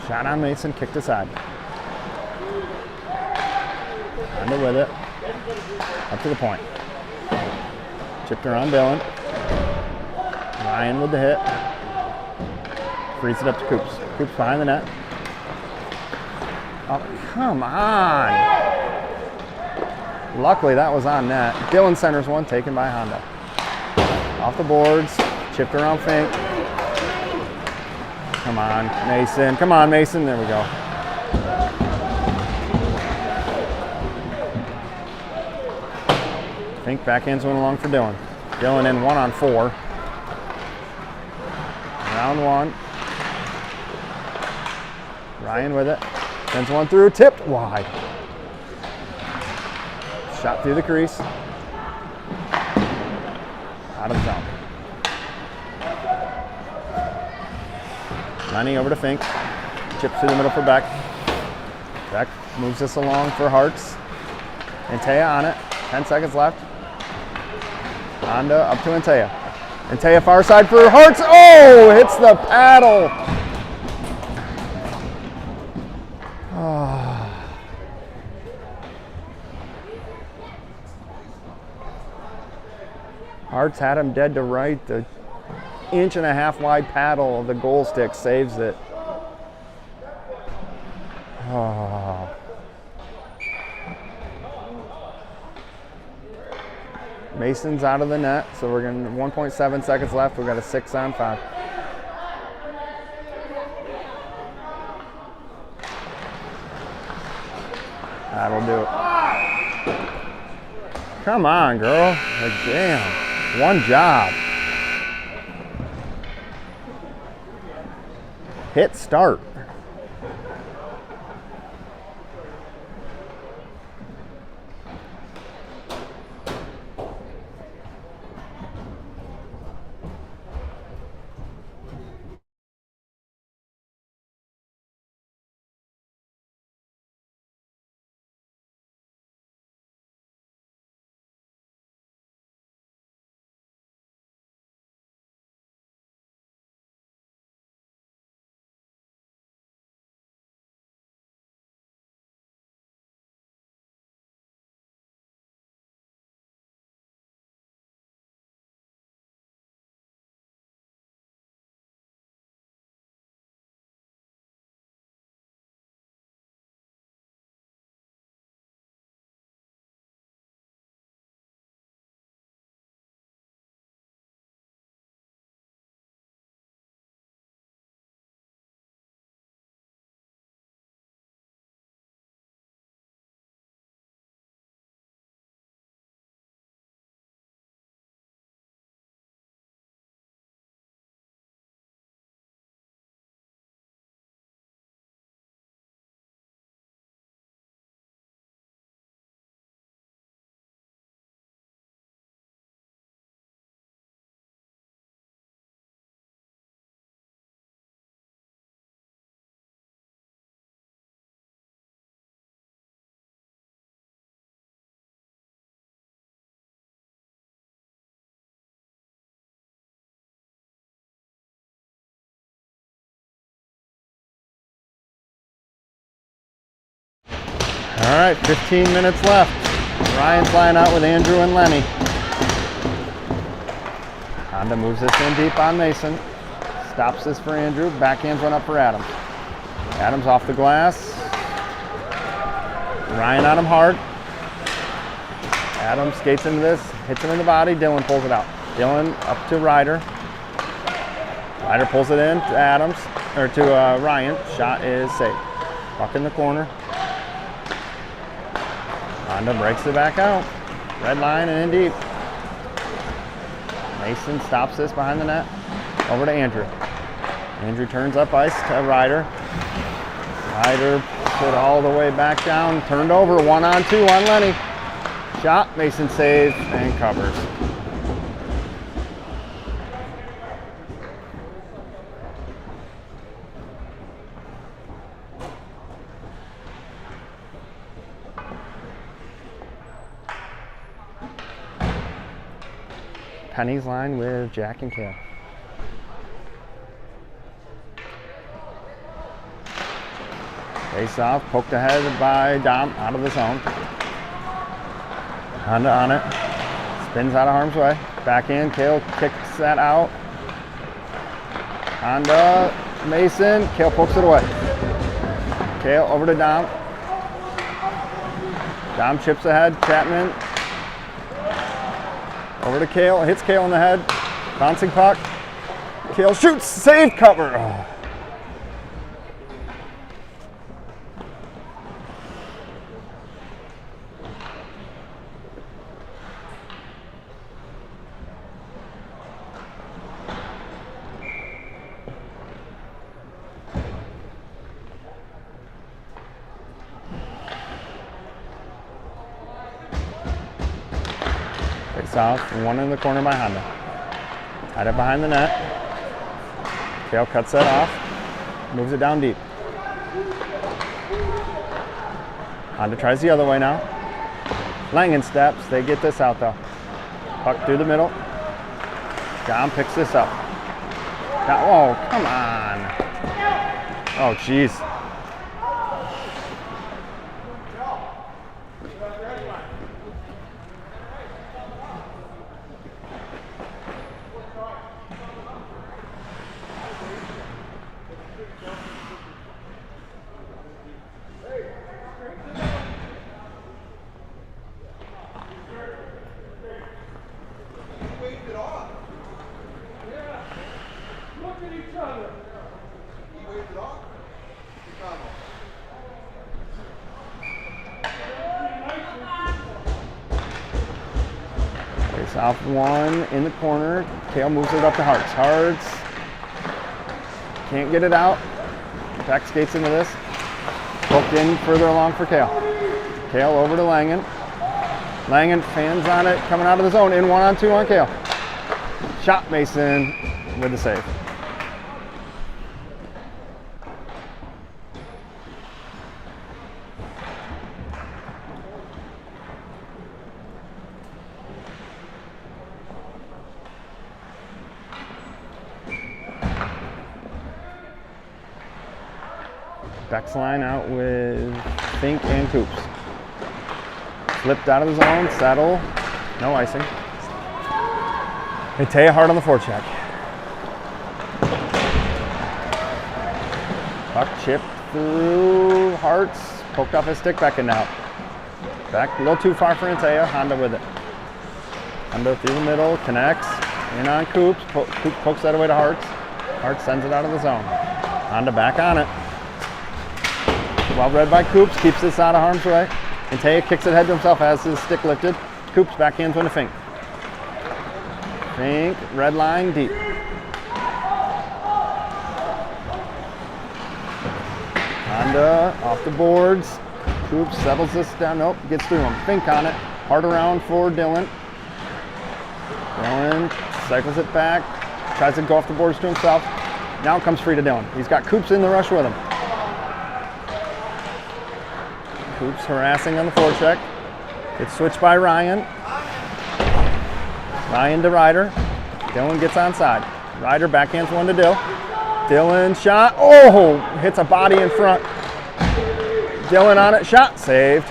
Shot on Mason, kicked aside. Honda with it. Up to the point. Chipped around Dylan. Ryan with the hit. Frees it up to Coops. Coops behind the net. Oh, come on. Luckily that was on net. Dylan centers one, taken by Honda. Off the boards, chipped around Fink. Come on, Mason. Come on, Mason. There we go. Fink backhands one along for Dylan. Dylan in 1-on-4. Round one. Ryan with it. Sends one through, tipped wide. Shot through the crease. Out of the zone. Lenny over to Fink. Chips through the middle for Beck. Beck moves this along for Hartz. Antea on it. 10 seconds left. Honda up to Antea. Antea far side for Hartz. Oh, hits the paddle. Oh. Hart's had him dead to right. The inch-and-a-half wide paddle of the goal stick saves it. Oh. Mason's out of the net, so we're going to 1.7 seconds left. We've got a 6-on-5. That'll do it. Come on, girl. Like, damn. One job. Hit start. All right, 15 minutes left. Ryan's flying out with Andrew and Lenny. Honda moves this in deep on Mason. Stops this for Andrew. Backhands one up for Adams. Adams off the glass. Ryan on him hard. Adams skates into this, hits him in the body. Dylan pulls it out. Dylan up to Ryder. Ryder pulls it in to Adams, or to Ryan. Shot is safe. Puck in the corner. Honda breaks it back out. Red line and in deep. Mason stops this behind the net. Over to Andrew. Andrew turns up ice to Ryder. Ryder put all the way back down. Turned over. 1-on-2 on Lenny. Shot. Mason saves and covers. Penny's line with Jack and Kale. Face off, poked ahead by Dom, out of the zone. Honda on it, spins out of harm's way. Back in, Kale kicks that out. Honda, Mason, Kale pokes it away. Kale over to Dom. Dom chips ahead, Chapman. Over to Kale, hits Kale in the head. Bouncing puck. Kale shoots, save, cover. Oh. South, one in the corner by Honda. Had it behind the net. Kale cuts that off, moves it down deep. Honda tries the other way now. Langen steps, they get this out though. Puck through the middle. Dom picks this up. Oh, come on. Oh, jeez. Face off one in the corner. Kale moves it up to Hartz. Hartz can't get it out. Back skates into this. Poked in further along for Kale. Kale over to Langen. Langen fans on it, coming out of the zone. In 1-on-2 on Kale. Shot Mason with the save. Beck's line out with Fink and Coops. Flipped out of the zone, settle, no icing. Taya hard on the forecheck. Puck chipped through Hartz, poked off his stick, Beck and out. Beck a little too far for Taya, Honda with it. Honda through the middle, connects, in on Coops, Coops pokes that away to Hartz. Hartz sends it out of the zone. Honda back on it. Well read by Coops, keeps this out of harm's way. And Taya kicks it head to himself, has his stick lifted. Coops backhands one to Fink. Fink, red line, deep. Honda off the boards. Coops settles this down, nope, gets through him. Fink on it, hard around for Dylan. Dylan cycles it back, tries to go off the boards to himself. Now it comes free to Dylan. He's got Coops in the rush with him. Coops harassing on the forecheck. It's switched by Ryan. Ryan to Ryder. Dylan gets onside. Ryder backhands one to Dill. Dylan shot. Oh, hits a body in front. Dylan on it. Shot saved.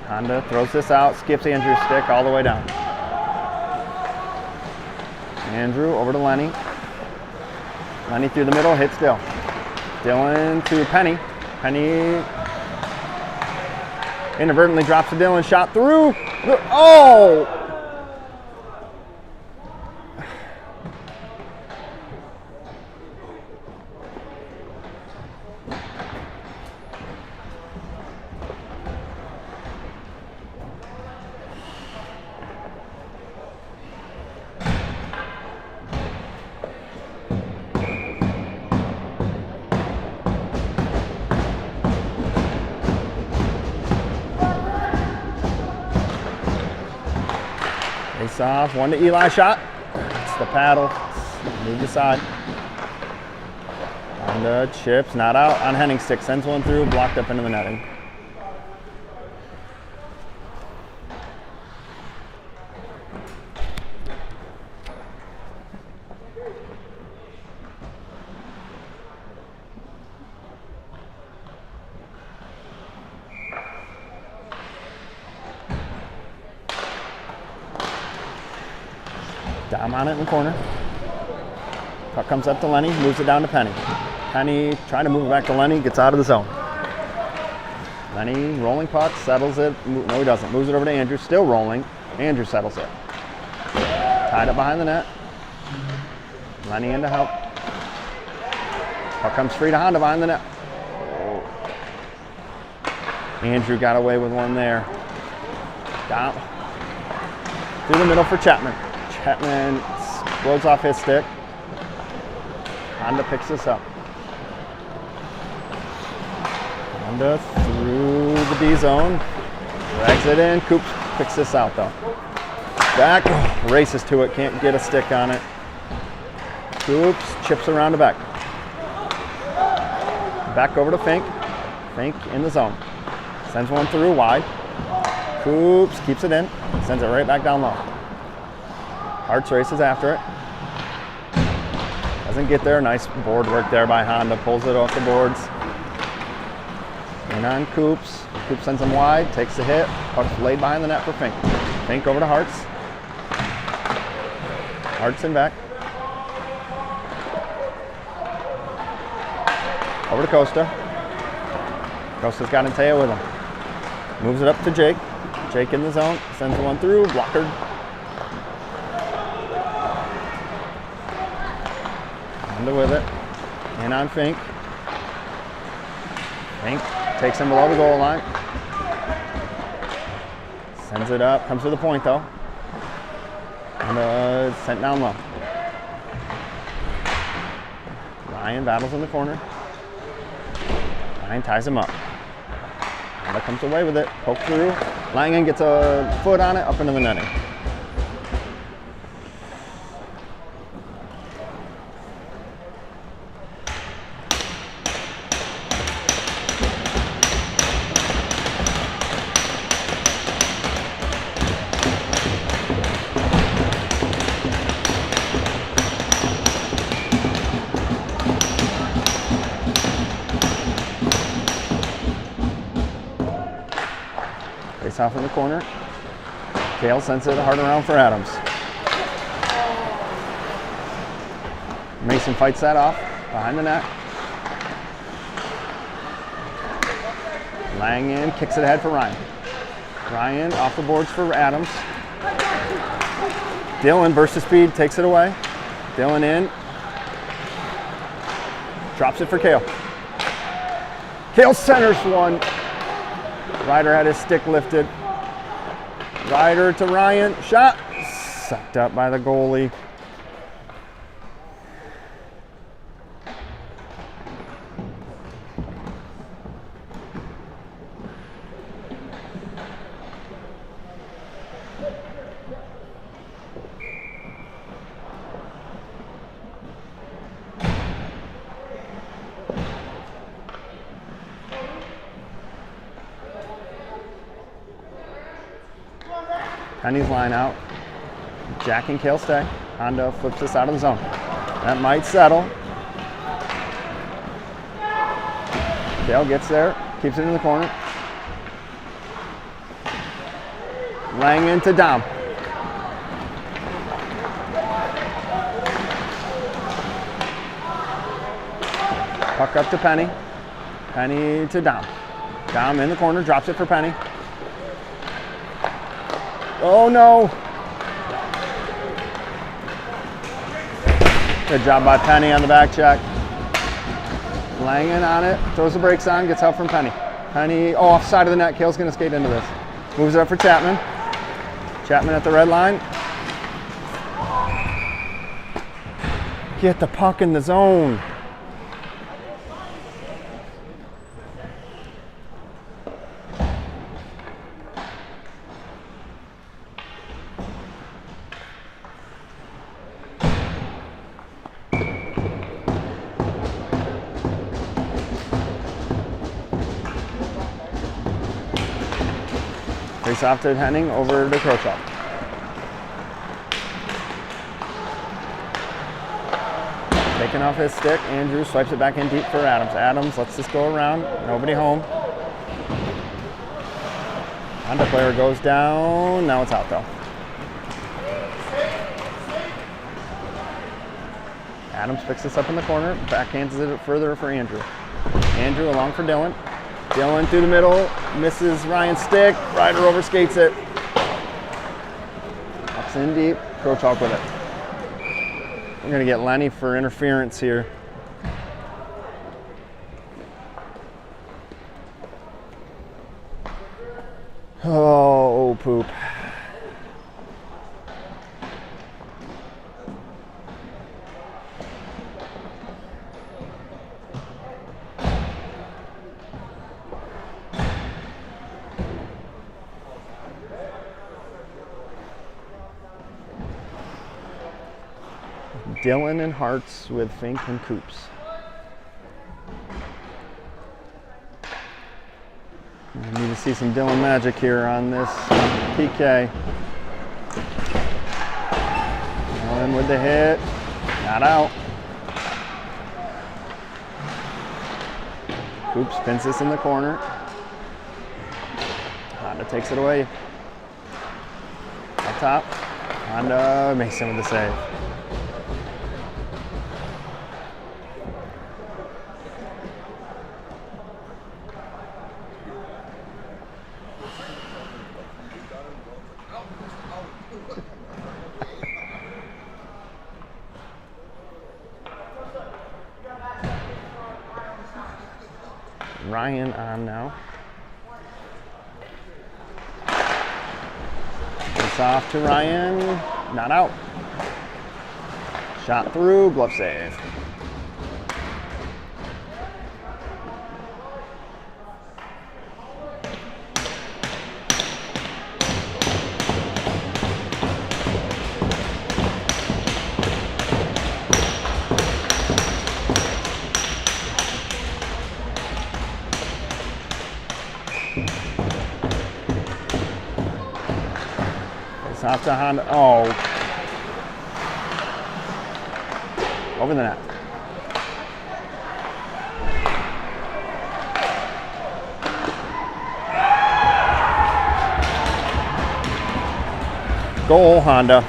Honda throws this out. Skips Andrew's stick all the way down. Andrew over to Lenny. Lenny through the middle. Hits Dill. Dylan to Penny. Penny inadvertently drops to Dylan. Shot through. Oh! Face off, one to Eli, shot. It's the paddle, move aside. Honda chips, not out on Henning's stick, sends one through, blocked up into the netting. Dom on it in the corner. Puck comes up to Lenny, moves it down to Penny. Penny trying to move it back to Lenny, gets out of the zone. Lenny rolling puck, settles it. No, he doesn't. Moves it over to Andrew, still rolling. Andrew settles it. Tied up behind the net. Lenny in to help. Puck comes free to Honda behind the net. Oh. Andrew got away with one there. Down. Through the middle for Chapman. Chapman blows off his stick. Honda picks this up. Honda through the D zone. Drags it in. Coops picks this out though. Back. Races to it. Can't get a stick on it. Coops chips around to Beck. Back over to Fink. Fink in the zone. Sends one through wide. Coops keeps it in. Sends it right back down low. Hartz races after it. Doesn't get there. Nice board work there by Honda. Pulls it off the boards. In on Coops. Coops sends him wide. Takes the hit. Puck's laid behind the net for Fink. Fink over to Hartz. Hartz in back. Over to Costa. Costa's got Antaya with him. Moves it up to Jake. Jake in the zone. Sends one through. Blocker. Honda with it. In on Fink. Fink takes him below the goal line. Sends it up, comes to the point though. And sent down low. Ryan battles in the corner. Ryan ties him up. Honda comes away with it, poke through. Langen gets a foot on it, up into the netting. Face off in the corner. Kale sends it hard around for Adams. Mason fights that off behind the net. Langen kicks it ahead for Ryan. Ryan off the boards for Adams. Dylan bursts the speed, takes it away. Dylan in. Drops it for Kale. Kale centers one. Ryder had his stick lifted. Ryder to Ryan. Shot. Sucked up by the goalie. Penny's line out. Jack and Kale stay. Honda flips this out of the zone. That might settle. Kale gets there, keeps it in the corner. Langen to Dom. Puck up to Penny. Penny to Dom. Dom in the corner, drops it for Penny. Oh no! Good job by Penny on the back check. Langen on it, throws the brakes on, gets help from Penny. Penny, off side of the net, Kale's gonna skate into this. Moves it up for Chapman. Chapman at the red line. Get the puck in the zone. Face off to Henning, over to Krochok. Taking off his stick, Andrew swipes it back in deep for Adams. Adams lets this go around, nobody home. Honda player goes down, now it's out though. Adams picks this up in the corner, backhands it further for Andrew. Andrew along for Dylan. Dylan through the middle, misses Ryan's stick, Ryder overskates it. Ups in deep, Krochok with it. We're gonna get Lenny for interference here. Oh, poop. Dylan and Hartz with Fink and Coops. I need to see some Dylan magic here on this PK. Dylan with the hit, not out. Coops spins this in the corner. Honda takes it away. Up top, Honda makes him with the save. Ryan on now. off to Ryan, not out. Shot through, glove save. It's off to Honda. Oh. Over the net. Goal, Honda.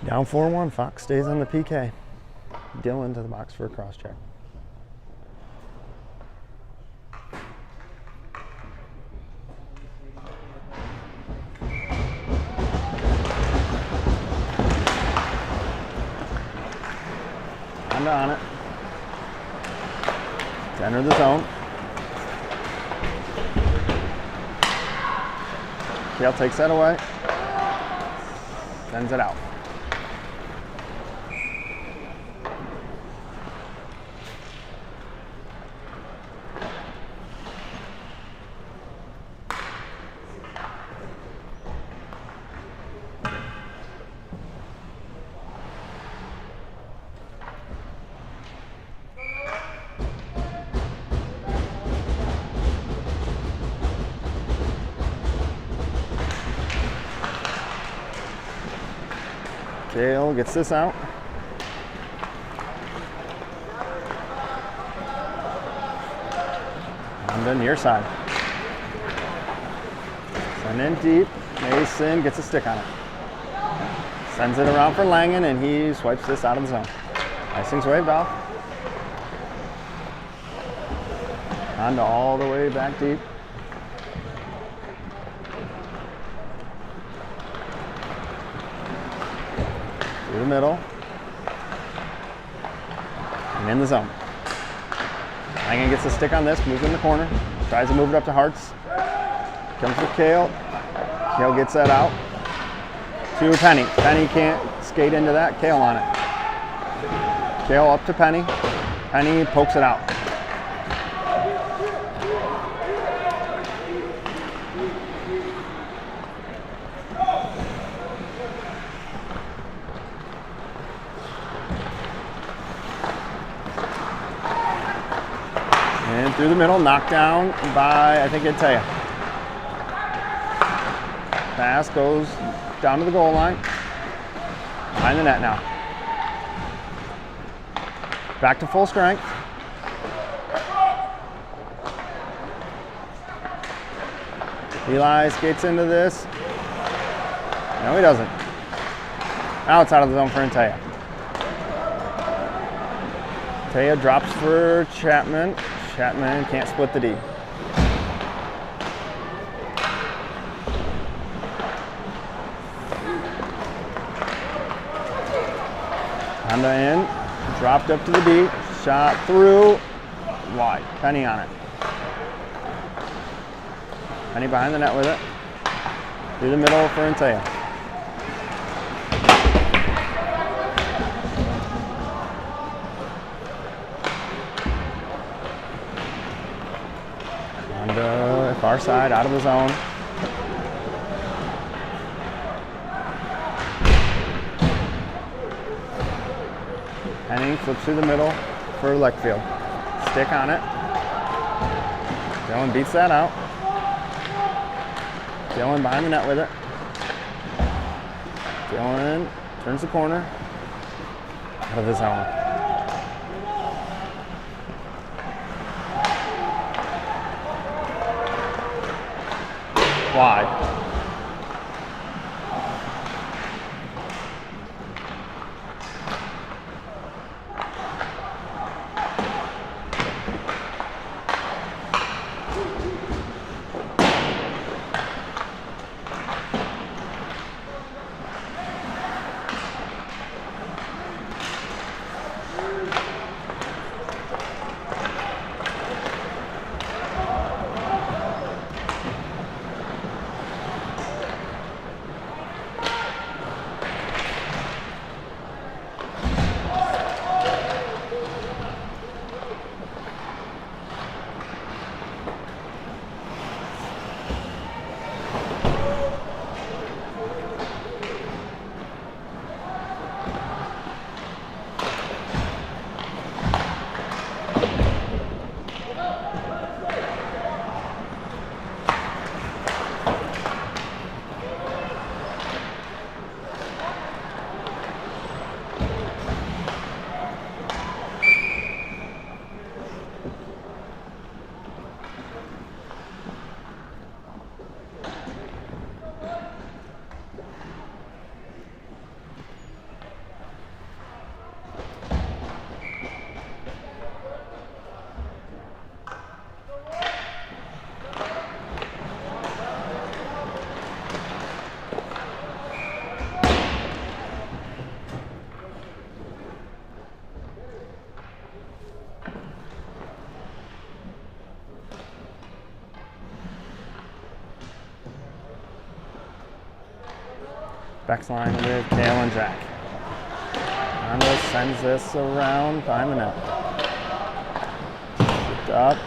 Down 4-1, Fox stays on the PK. Dylan to the box for a cross check. Honda on it. To enter the zone. Kale takes that away. Sends it out. Kale gets this out. Honda near side. Send in deep. Mason gets a stick on it. Sends it around for Langen, and he swipes this out of the zone. Icing's waved off. Honda all the way back deep. Through the middle. And in the zone. Langen gets a stick on this, moves in the corner. Tries to move it up to Hartz. Comes with Kale. Kale gets that out. To Penny. Penny can't skate into that. Kale on it. Kale up to Penny. Penny pokes it out. And through the middle, knocked down by, I think, Taya. Pass goes down to the goal line. Behind the net now. Back to full strength. Eli skates into this. No, he doesn't. Now it's out of the zone for Taya. Taya drops for Chapman. Chapman can't split the D. Honda in, dropped up to the D, shot through, wide. Penny on it. Penny behind the net with it. Through the middle for Antaya. Honda, far side, out of the zone. Penny flips through the middle for Leckfield. Stick on it. Dylan beats that out. Dylan behind the net with it. Dylan turns the corner. Out of the zone. Wide. Beck's line with Kale and Jack. Honda sends this around behind the net. Up.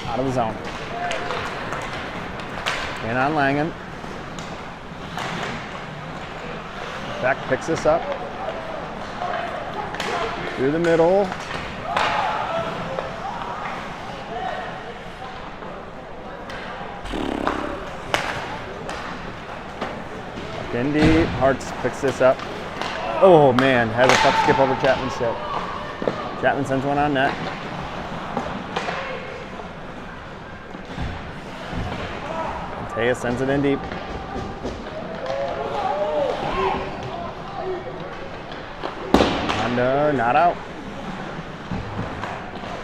Out of the zone. In on Langen. Beck picks this up. Through the middle. In deep, Hartz picks this up. Oh man, has a tough skip over Chapman's stick. Chapman sends one on net. And Taya sends it in deep. Honda not out.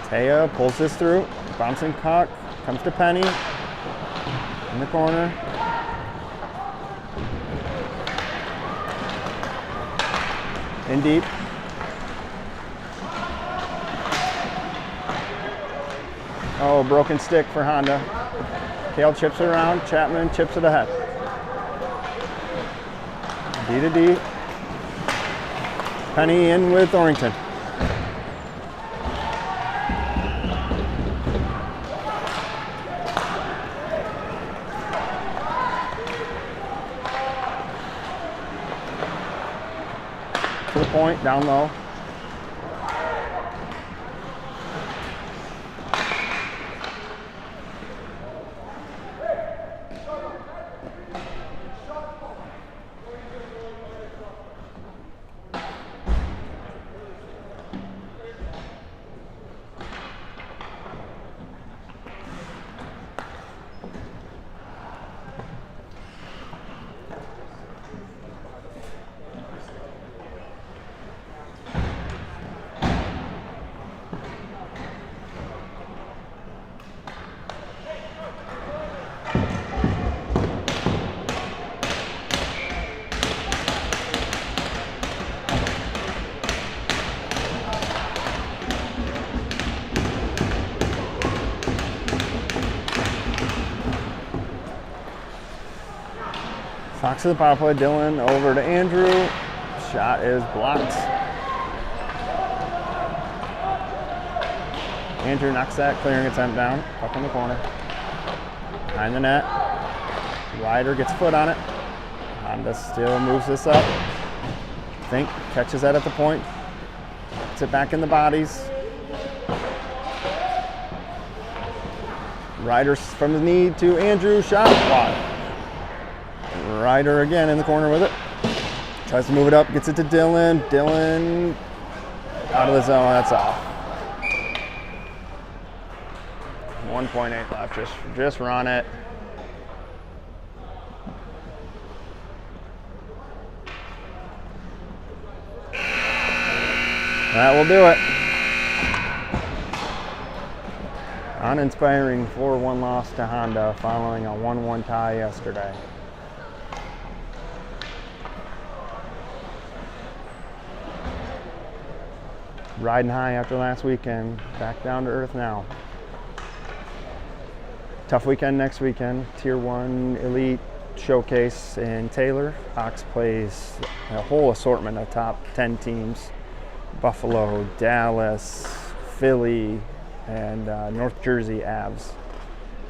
Taya pulls this through. Bouncing puck, comes to Penny. In the corner. In deep. Oh, broken stick for Honda. Kale chips it around. Chapman chips it ahead. D to D. Penny in with Orrington. To the point, down low. Fox to the power play, Dylan over to Andrew. Shot is blocked. Andrew knocks that clearing attempt down. Puck in the corner. Behind the net. Ryder gets foot on it. Honda still moves this up. Fink catches that at the point. Puts it back in the bodies. Ryder from the knee to Andrew. Shot blocked. Ryder again in the corner with it. Tries to move it up, gets it to Dylan. Dylan out of the zone, that's off. 1.8 left. Just run it. That will do it. Uninspiring 4-1 loss to Honda following a 1-1 tie yesterday. Riding high after last weekend, back down to earth now. Tough weekend next weekend. Tier 1 Elite Showcase in Taylor. Ox plays a whole assortment of top 10 teams. Buffalo, Dallas, Philly, and North Jersey Avs,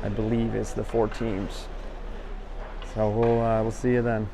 I believe, is the 4 teams. So we'll see you then.